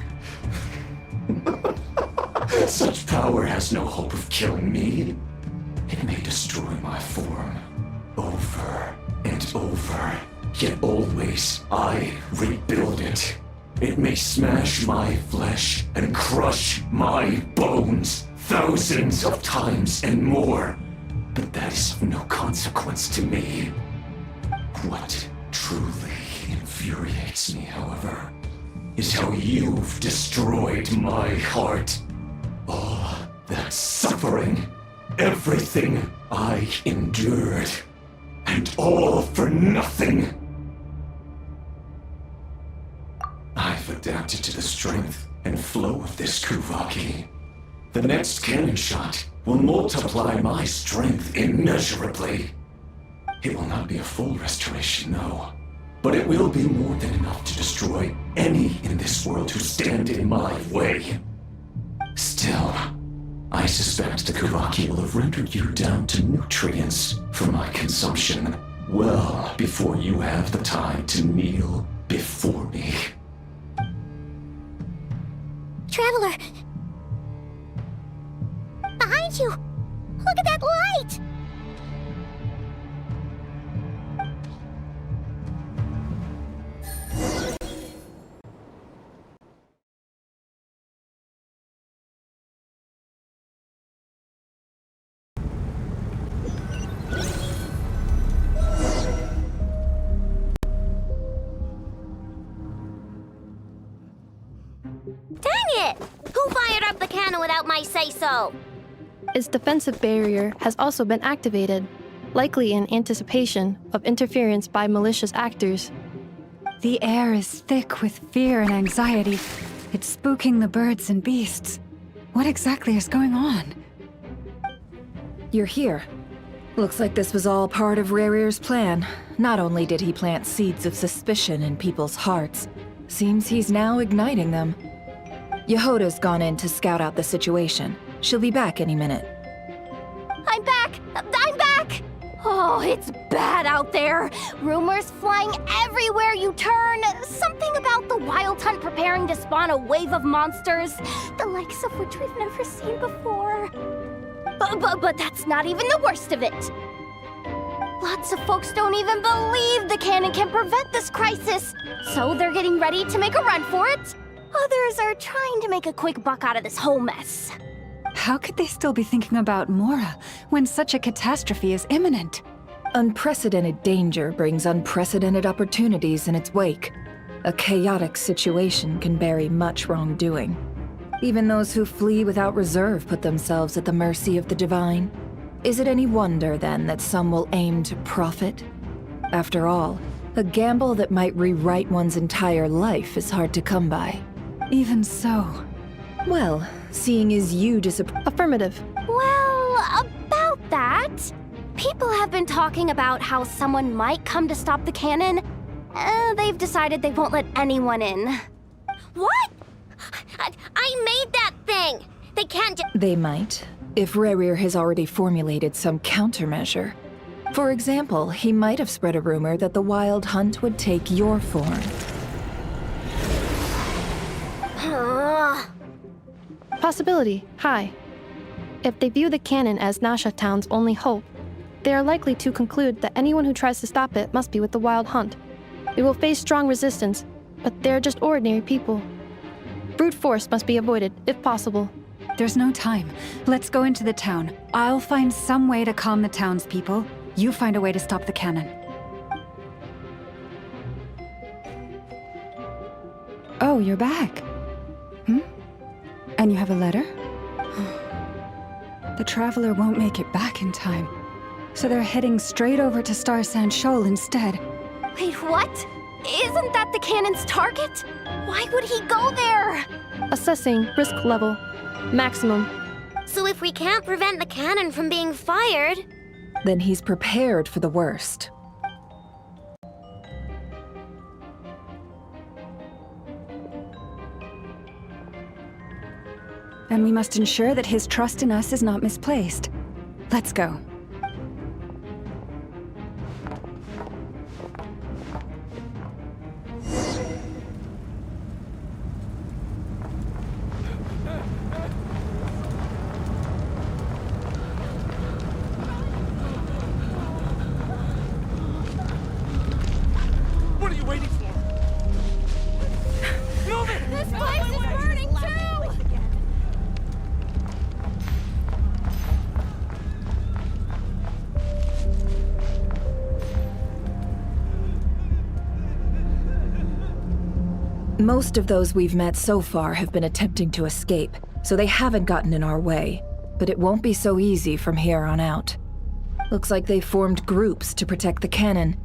Such power has no hope of killing me. It may destroy my form over and over, yet always I rebuild it. It may smash my flesh and crush my bones thousands of times and more, but that is of no consequence to me. What truly infuriates me, however, is how you've destroyed my heart. All that suffering Everything I endured, and all for nothing. I've adapted to the strength and flow of this Kuvaki. The next cannon shot will multiply my strength immeasurably. It will not be a full restoration, no. But it will be more than enough to destroy any in this world who stand in my way. Still, I suspect the Kuvaki will have rendered you down to nutrients for my consumption well before you have the time to kneel before me. Traveler! Behind you! Look at that light! Dang it! Who fired up the cannon without my say-so? Its defensive barrier has also been activated, likely in anticipation of interference by malicious actors. The air is thick with fear and anxiety. It's spooking the birds and beasts. What exactly is going on? You're here. Looks like this was all part of Rarir's plan. Not only did he plant seeds of suspicion in people's hearts, seems he's now igniting them. Yehoda's gone in to scout out the situation. She'll be back any minute. I'm back! I'm back! Oh, it's bad out there. Rumors flying everywhere you turn. Something about the Wild Hunt preparing to spawn a wave of monsters, the likes of which we've never seen before. But that's not even the worst of it. Lots of folks don't even believe the cannon can prevent this crisis, so they're getting ready to make a run for it. Others are trying to make a quick buck out of this whole mess. How could they still be thinking about Mora when such a catastrophe is imminent? Unprecedented danger brings unprecedented opportunities in its wake. A chaotic situation can bury much wrongdoing. Even those who flee without reserve put themselves at the mercy of the divine. Is it any wonder, then, that some will aim to profit? After all, a gamble that might rewrite one's entire life is hard to come by. Even so. Well, seeing as you Affirmative. Well, about that, people have been talking about how someone might come to stop the cannon. They've decided they won't let anyone in. What? I made that thing! They can't They might, if Rarir has already formulated some countermeasure. For example, he might have spread a rumor that the Wild Hunt would take your form. Possibility, high. If they view the cannon as Nasha Town's only hope, they are likely to conclude that anyone who tries to stop it must be with the Wild Hunt. It will face strong resistance, but they're just ordinary people. Brute force must be avoided, if possible. There's no time. Let's go into the town. I'll find some way to calm the townspeople. You find a way to stop the cannon. Oh, you're back. And you have a letter? The Traveler won't make it back in time. So they're heading straight over to Star Sand Shoal instead. Wait, what? Isn't that the cannon's target? Why would he go there? Assessing risk level. Maximum. So if we can't prevent the cannon from being fired... Then he's prepared for the worst. And we must ensure that his trust in us is not misplaced. Let's go. What are you waiting for? Move it! This place is burning too! Most of those we've met so far have been attempting to escape, so they haven't gotten in our way. but it won't be so easy from here on out. Looks like they formed groups to protect the cannon.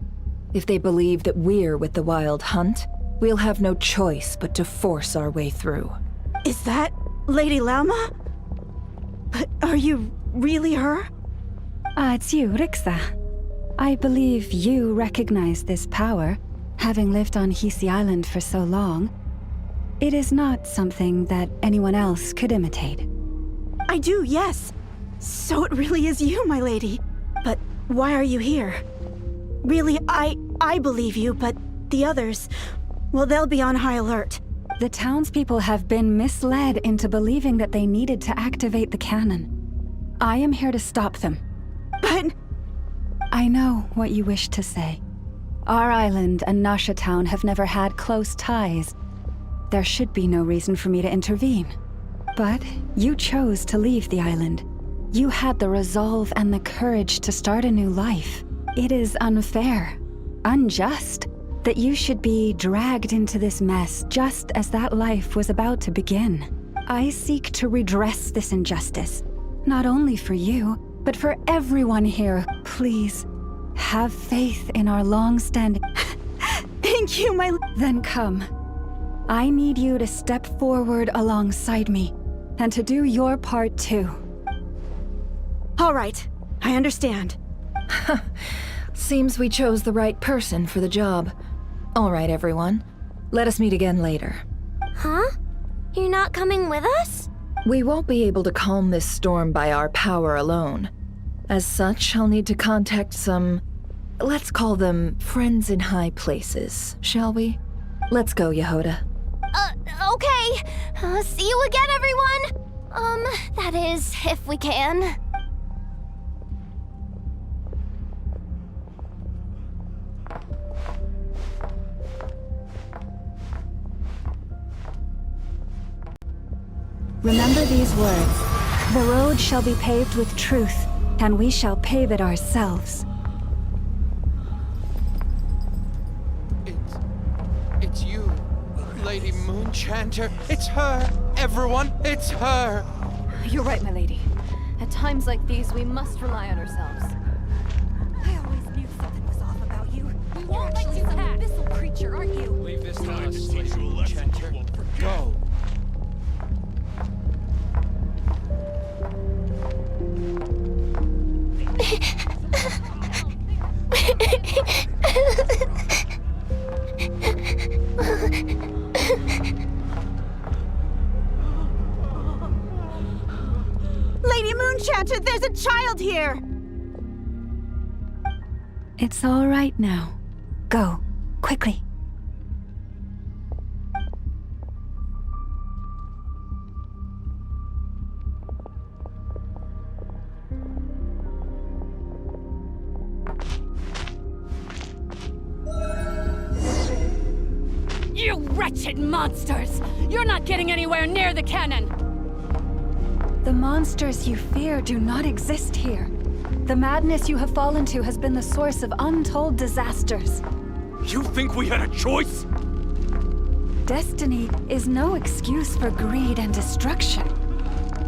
If they believe that we're with the Wild Hunt, we'll have no choice but to force our way through. Is that Lady Lauma? But are you really her? It's you, Rixa. I believe you recognize this power, having lived on Hisi Island for so long. It is not something that anyone else could imitate. I do, yes. So it really is you, my lady. But why are you here? Really, I believe you, but the others, well, they'll be on high alert. The townspeople have been misled into believing that they needed to activate the cannon. I am here to stop them. But... I know what you wish to say. Our island and Nasha Town have never had close ties. There should be no reason for me to intervene. But you chose to leave the island. You had the resolve and the courage to start a new life. It is unfair, unjust, that you should be dragged into this mess just as that life was about to begin. I seek to redress this injustice, not only for you, but for everyone here. Please, have faith in our long-standing... Thank you, my... Then come. I need you to step forward alongside me, and to do your part too. All right, I understand. Seems we chose the right person for the job. All right, everyone. Let us meet again later. Huh? You're not coming with us? We won't be able to calm this storm by our power alone. As such, I'll need to contact some... let's call them friends in high places, shall we? Let's go, Yehoda. Okay. See you again, everyone! That is, if we can. Remember these words. The road shall be paved with truth, and we shall pave it ourselves. It's you, Lady Moonchanter. It's her! Everyone, it's her! You're right, my lady. At times like these, we must rely on ourselves. I always knew something was off about you. You're actually some abyssal creature, aren't you? Leave this to us, Lady Moonchanter. Go! Lady Moonchanter, there's a child here! It's all right now. Go, quickly. You wretched monsters! You're not getting anywhere near the cannon! The monsters you fear do not exist here. The madness you have fallen to has been the source of untold disasters. You think we had a choice? Destiny is no excuse for greed and destruction.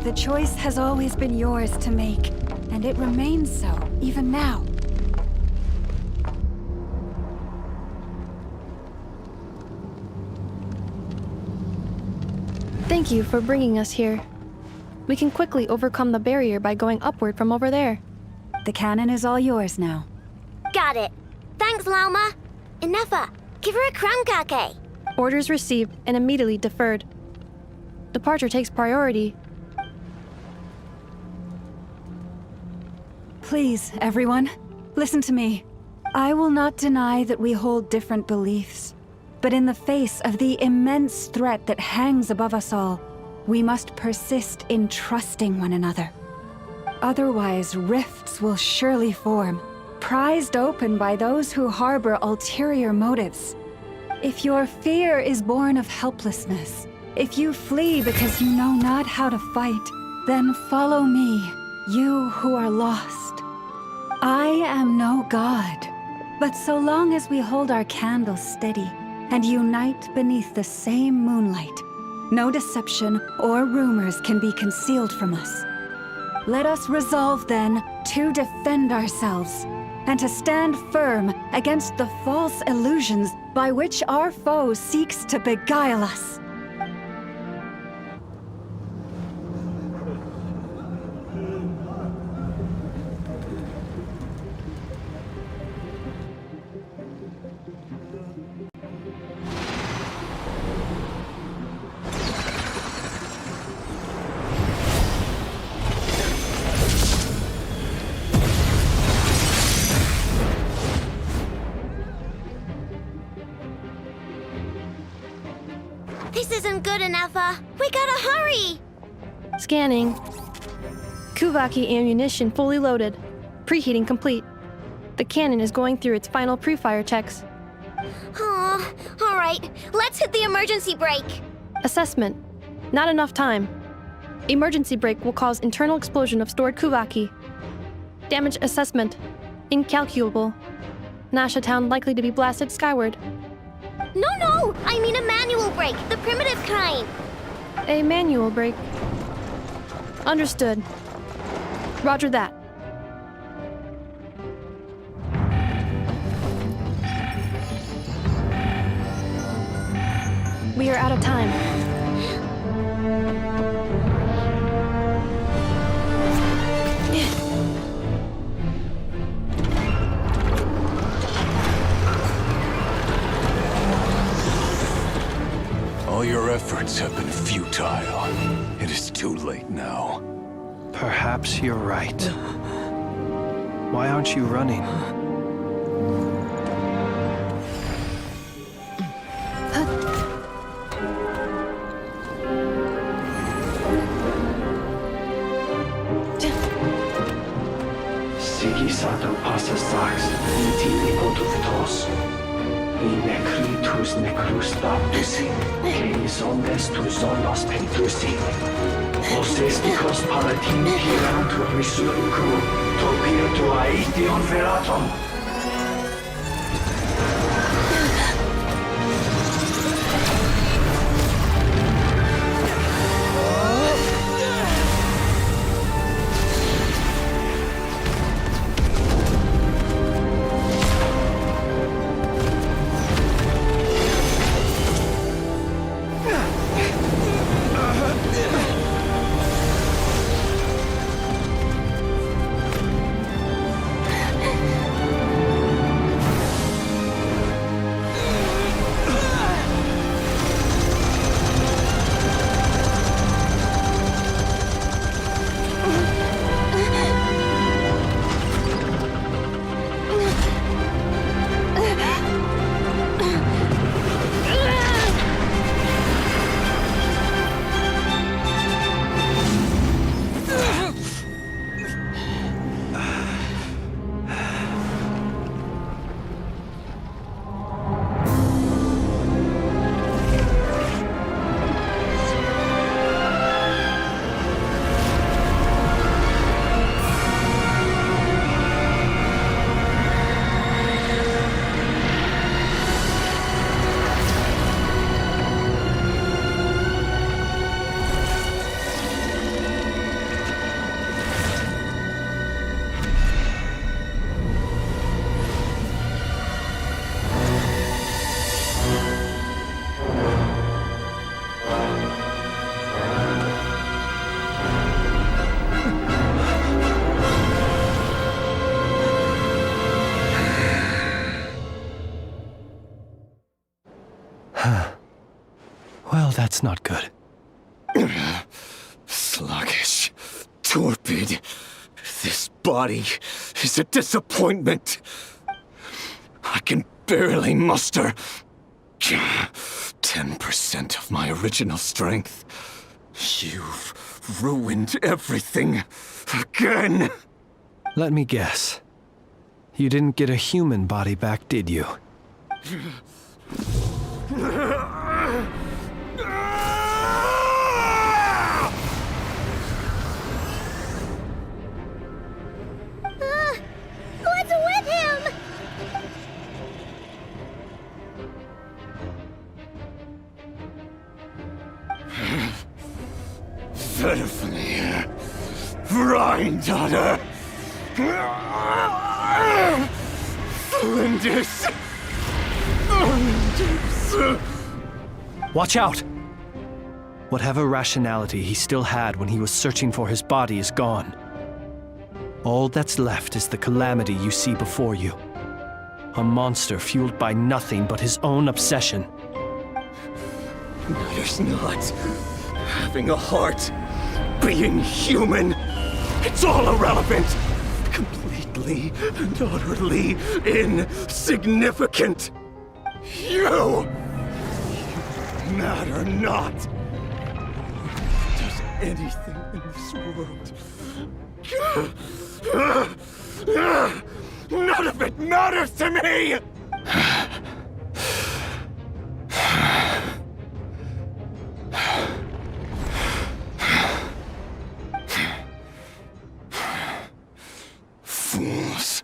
The choice has always been yours to make, and it remains so, even now. Thank you for bringing us here. We can quickly overcome the barrier by going upward from over there. The cannon is all yours now. Got it. Thanks, Lauma. Inefa, give her a crankake. Orders received and immediately deferred. Departure takes priority. Please, everyone, listen to me. I will not deny that we hold different beliefs. But in the face of the immense threat that hangs above us all, we must persist in trusting one another. Otherwise, rifts will surely form, prized open by those who harbor ulterior motives. If your fear is born of helplessness, if you flee because you know not how to fight, then follow me, you who are lost. I am no god, but so long as we hold our candles steady and unite beneath the same moonlight, no deception or rumors can be concealed from us. Let us resolve then to defend ourselves, and to stand firm against the false illusions by which our foe seeks to beguile us. This isn't good enough, we gotta hurry! Scanning. Kuvaki ammunition fully loaded. Preheating complete. The cannon is going through its final pre-fire checks. Oh, alright, let's hit the emergency brake. Assessment. Not enough time. Emergency brake will cause internal explosion of stored Kuvaki. Damage assessment. Incalculable. Nasha Town likely to be blasted skyward. No, I mean a manual brake, the primitive kind. A manual brake. Understood. Roger that. We are out of time. All your efforts have been futile. It is too late now. Perhaps you're right. Why aren't you running? Sigisato passa sax, itili potuftos. Inekritus necrus baptusi, keis omnes tu zonos pentusi. Osesticos palatin piratur resurcu, topir tua ition veratum. Well, that's not good. Sluggish. Torpid. This body is a disappointment. I can barely muster 10% of my original strength. You've ruined everything again. Let me guess. You didn't get a human body back, did you? What's with him? Granddaughter! Flinders! Watch out! Whatever rationality he still had when he was searching for his body is gone. All that's left is the calamity you see before you. A monster fueled by nothing but his own obsession. Matters not. Having a heart, being human, it's all irrelevant. Completely and utterly insignificant. You matter not. Does anything in this world? None of it matters to me! Fools.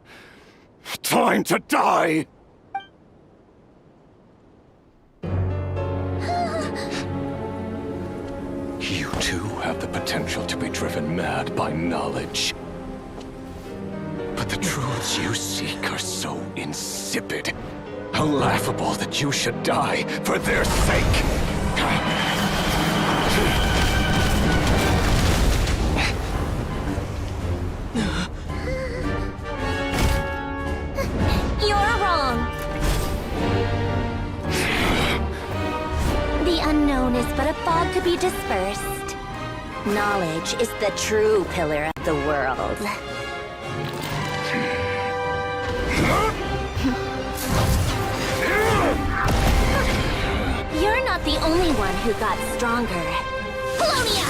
Time to die! You too have the potential to be driven mad by knowledge. But the truths you seek are so insipid, how laughable that you should die for their sake. You're wrong. The unknown is but a fog to be dispersed. Knowledge is the true pillar of the world. You're not the only one who got stronger. Polonia!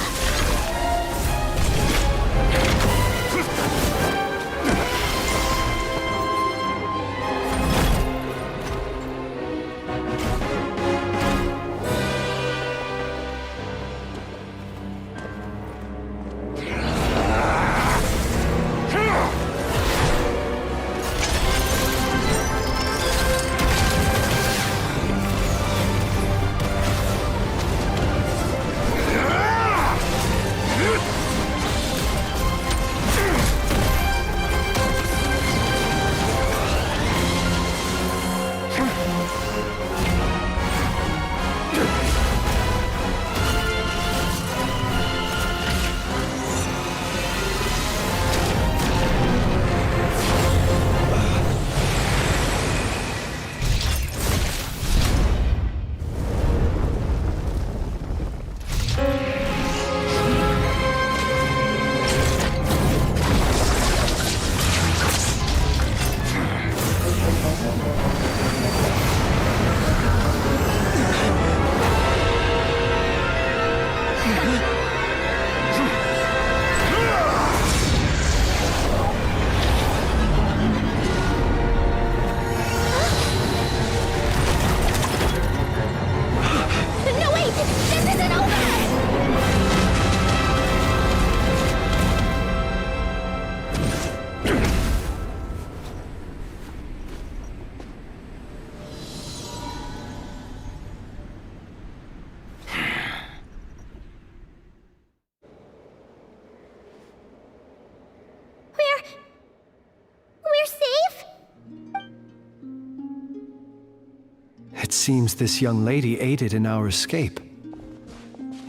It seems this young lady aided in our escape.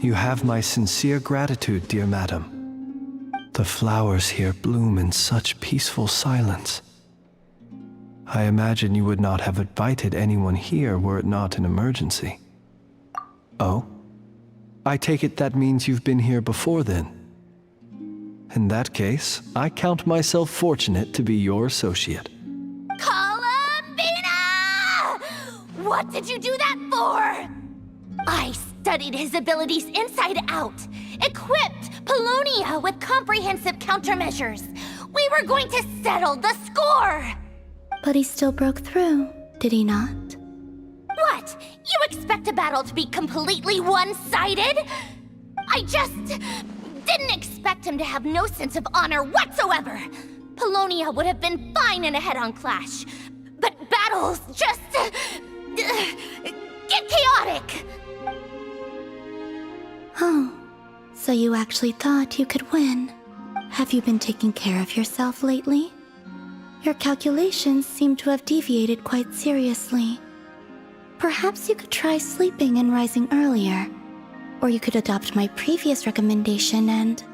You have my sincere gratitude, dear madam. The flowers here bloom in such peaceful silence. I imagine you would not have invited anyone here were it not an emergency. Oh? I take it that means you've been here before then. In that case, I count myself fortunate to be your associate. What did you do that for? I studied his abilities inside out, equipped Polonia with comprehensive countermeasures. We were going to settle the score! But he still broke through, did he not? What? You expect a battle to be completely one-sided? I just didn't expect him to have no sense of honor whatsoever. Polonia would have been fine in a head-on clash, but battles just get chaotic! Oh, so you actually thought you could win? Have you been taking care of yourself lately? Your calculations seem to have deviated quite seriously. Perhaps you could try sleeping and rising earlier. Or you could adopt my previous recommendation and...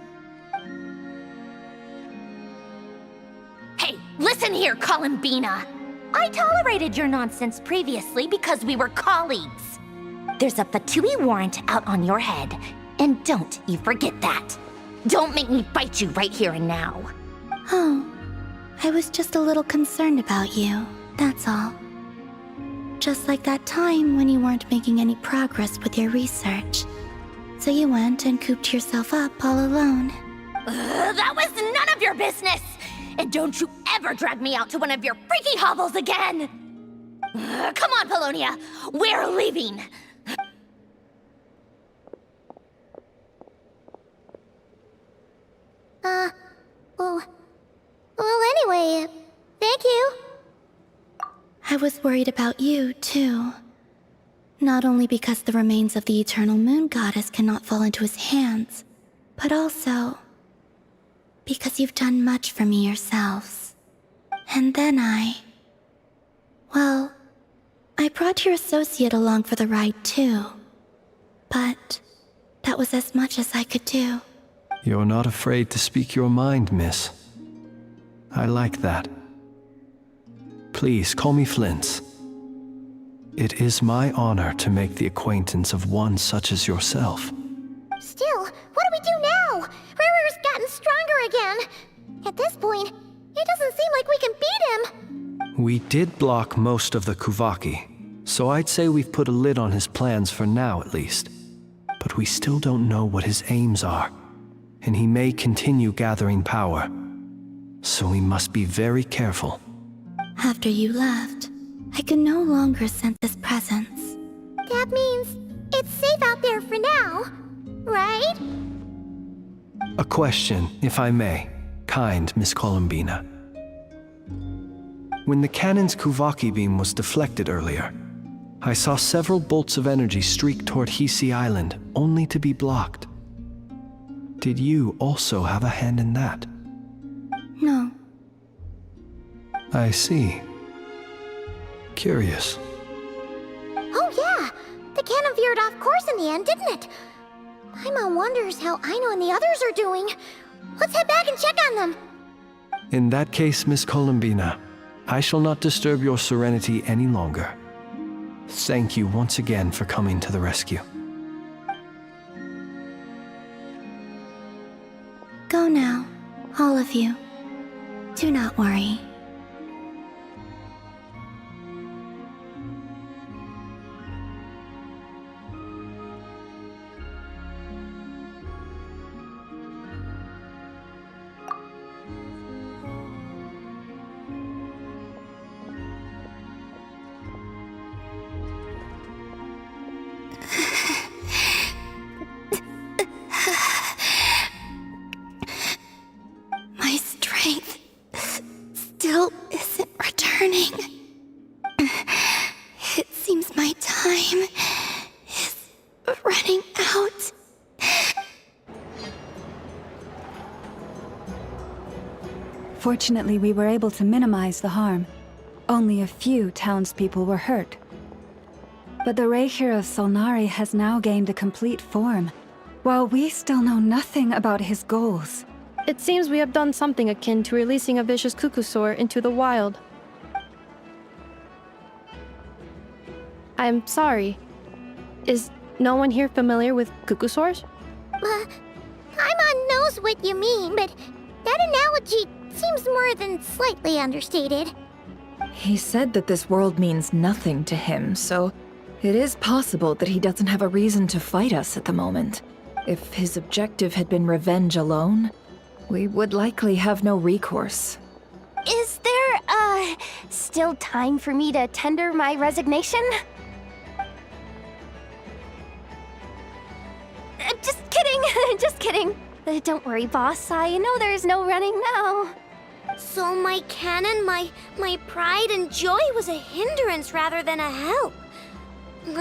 Hey, listen here, Columbina! I tolerated your nonsense previously because we were colleagues. There's a Fatui warrant out on your head, and don't you forget that. Don't make me fight you right here and now. Oh, I was just a little concerned about you, that's all. Just like that time when you weren't making any progress with your research. So you went and cooped yourself up all alone. That was none of your business! And don't you ever drag me out to one of your freaky hovels again! Come on, Polonia! We're leaving! Well, anyway, thank you. I was worried about you, too. Not only because the remains of the eternal moon goddess cannot fall into his hands, but also because you've done much for me yourselves. And then well, I brought your associate along for the ride, too. But that was as much as I could do. You're not afraid to speak your mind, miss. I like that. Please, call me Flint's. It is my honor to make the acquaintance of one such as yourself. Still, what do we do now? Rarer's gotten stronger again. At this point, it doesn't seem like we can beat him. We did block most of the Kuvaki, so I'd say we've put a lid on his plans for now at least. But we still don't know what his aims are, and he may continue gathering power. So we must be very careful. After you left, I could no longer sense his presence. That means it's safe out there for now, right? A question, if I may, kind Miss Columbina. When the cannon's Kuvaki beam was deflected earlier, I saw several bolts of energy streak toward Hisi Island, only to be blocked. Did you also have a hand in that? No. I see. Curious. Oh yeah, the cannon veered off course in the end, didn't it? Paimon wonders how Aino and the others are doing. Let's head back and check on them. In that case, Miss Columbina, I shall not disturb your serenity any longer. Thank you once again for coming to the rescue. Go now, all of you. Do not worry. My strength still isn't returning. It seems my time is running out. Fortunately, we were able to minimize the harm. Only a few townspeople were hurt. But the Reikir of Solnari has now gained a complete form, while we still know nothing about his goals. It seems we have done something akin to releasing a vicious Kukusaur into the wild. I'm sorry. Is no one here familiar with Kukusaurs? Paimon knows what you mean, but that analogy seems more than slightly understated. He said that this world means nothing to him, so it is possible that he doesn't have a reason to fight us at the moment. If his objective had been revenge alone, we would likely have no recourse. Is there, still time for me to tender my resignation? Just kidding, just kidding. Don't worry, boss, I know there's no running now. So my cannon, my pride and joy was a hindrance rather than a help. You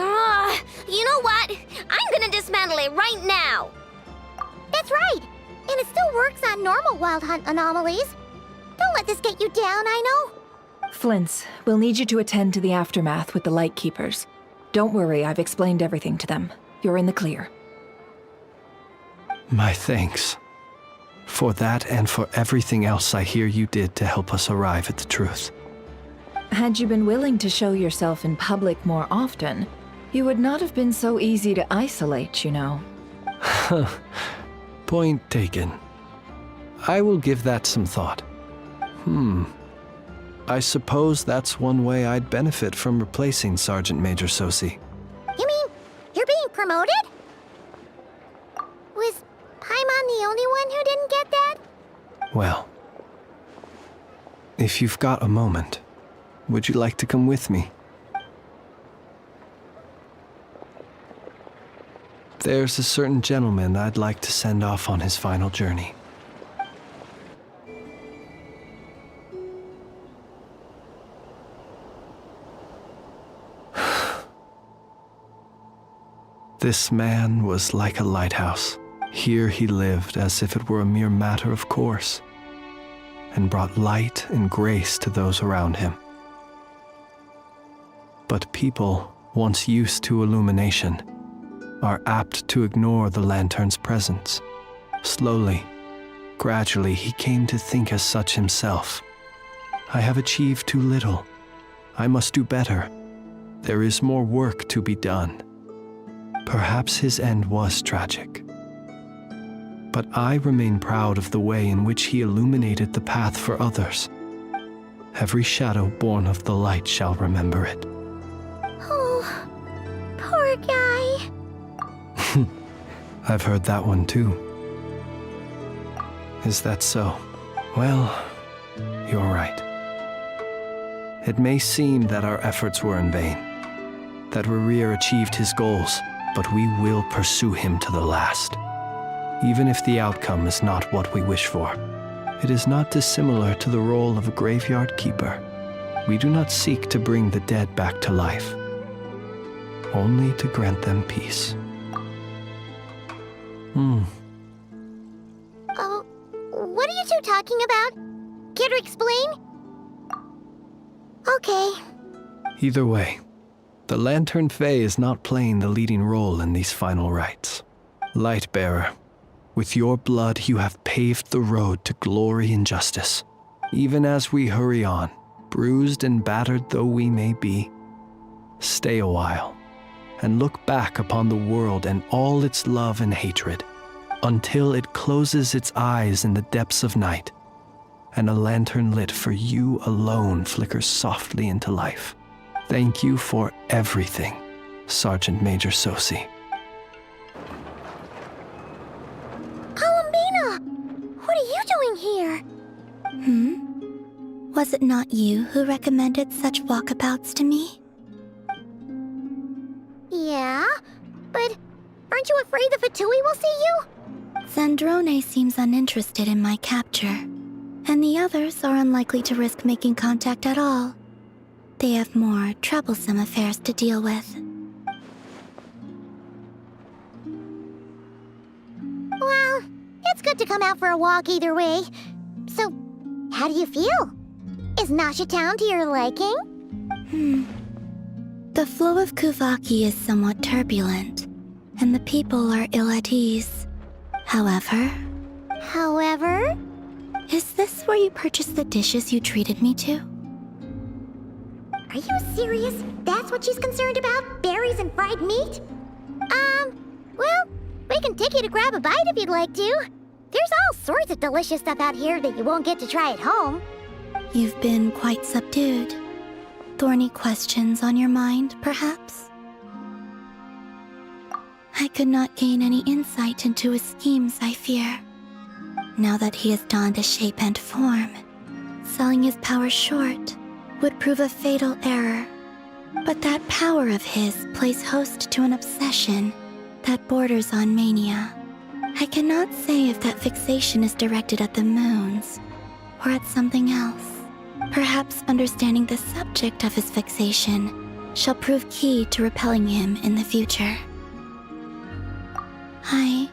know what? I'm gonna dismantle it right now. That's right. And it still works on normal Wild Hunt anomalies. Don't let this get you down, I know. Flint's, we'll need you to attend to the aftermath with the Lightkeepers. Don't worry, I've explained everything to them. You're in the clear. My thanks. For that and for everything else I hear you did to help us arrive at the truth. Had you been willing to show yourself in public more often, you would not have been so easy to isolate, you know. Point taken. I will give that some thought. I suppose that's one way I'd benefit from replacing Sergeant Major Sosi. You mean you're being promoted? Was Paimon the only one who didn't get that? Well, if you've got a moment, would you like to come with me? There's a certain gentleman I'd like to send off on his final journey. This man was like a lighthouse. Here he lived as if it were a mere matter of course, and brought light and grace to those around him. But people, once used to illumination, are apt to ignore the lantern's presence. Slowly, gradually, he came to think as such himself. I have achieved too little. I must do better. There is more work to be done. Perhaps his end was tragic. But I remain proud of the way in which he illuminated the path for others. Every shadow born of the light shall remember it. Oh, poor guy. I've heard that one too. Is that so? Well, you're right. It may seem that our efforts were in vain, that Rerir achieved his goals, but we will pursue him to the last. Even if the outcome is not what we wish for, it is not dissimilar to the role of a graveyard keeper. We do not seek to bring the dead back to life, only to grant them peace. Oh, what are you two talking about? Care to explain? Okay. Either way, the Lantern Fae is not playing the leading role in these final rites. Lightbearer, with your blood you have paved the road to glory and justice. Even as we hurry on, bruised and battered though we may be, stay a while and look back upon the world and all its love and hatred, until it closes its eyes in the depths of night, and a lantern lit for you alone flickers softly into life. Thank you for everything, Sergeant Major Sosi. Columbina! What are you doing here? Was it not you who recommended such walkabouts to me? Yeah, but aren't you afraid the Fatui will see you? Zandrone seems uninterested in my capture, and the others are unlikely to risk making contact at all. They have more troublesome affairs to deal with. Well, it's good to come out for a walk either way. So, how do you feel? Is Nasha Town to your liking? The flow of Kuvaki is somewhat turbulent, and the people are ill at ease. However? Is this where you purchased the dishes you treated me to? Are you serious? That's what she's concerned about? Berries and fried meat? Well, we can take you to grab a bite if you'd like to. There's all sorts of delicious stuff out here that you won't get to try at home. You've been quite subdued. Thorny questions on your mind, perhaps? I could not gain any insight into his schemes, I fear. Now that he has donned a shape and form, selling his power short would prove a fatal error. But that power of his plays host to an obsession that borders on mania. I cannot say if that fixation is directed at the moons or at something else. Perhaps understanding the subject of his fixation shall prove key to repelling him in the future. I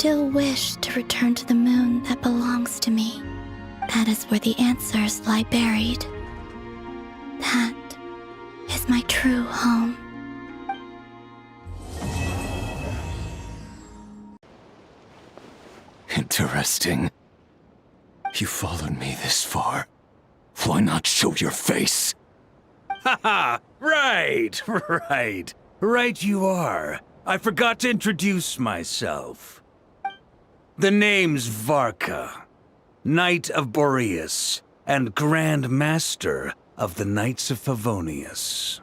still wish to return to the moon that belongs to me. That is where the answers lie buried. That is my true home. Interesting. You followed me this far. Why not show your face? Haha! Right! Right you are. I forgot to introduce myself. The name's Varka, Knight of Boreas, and Grand Master of the Knights of Favonius.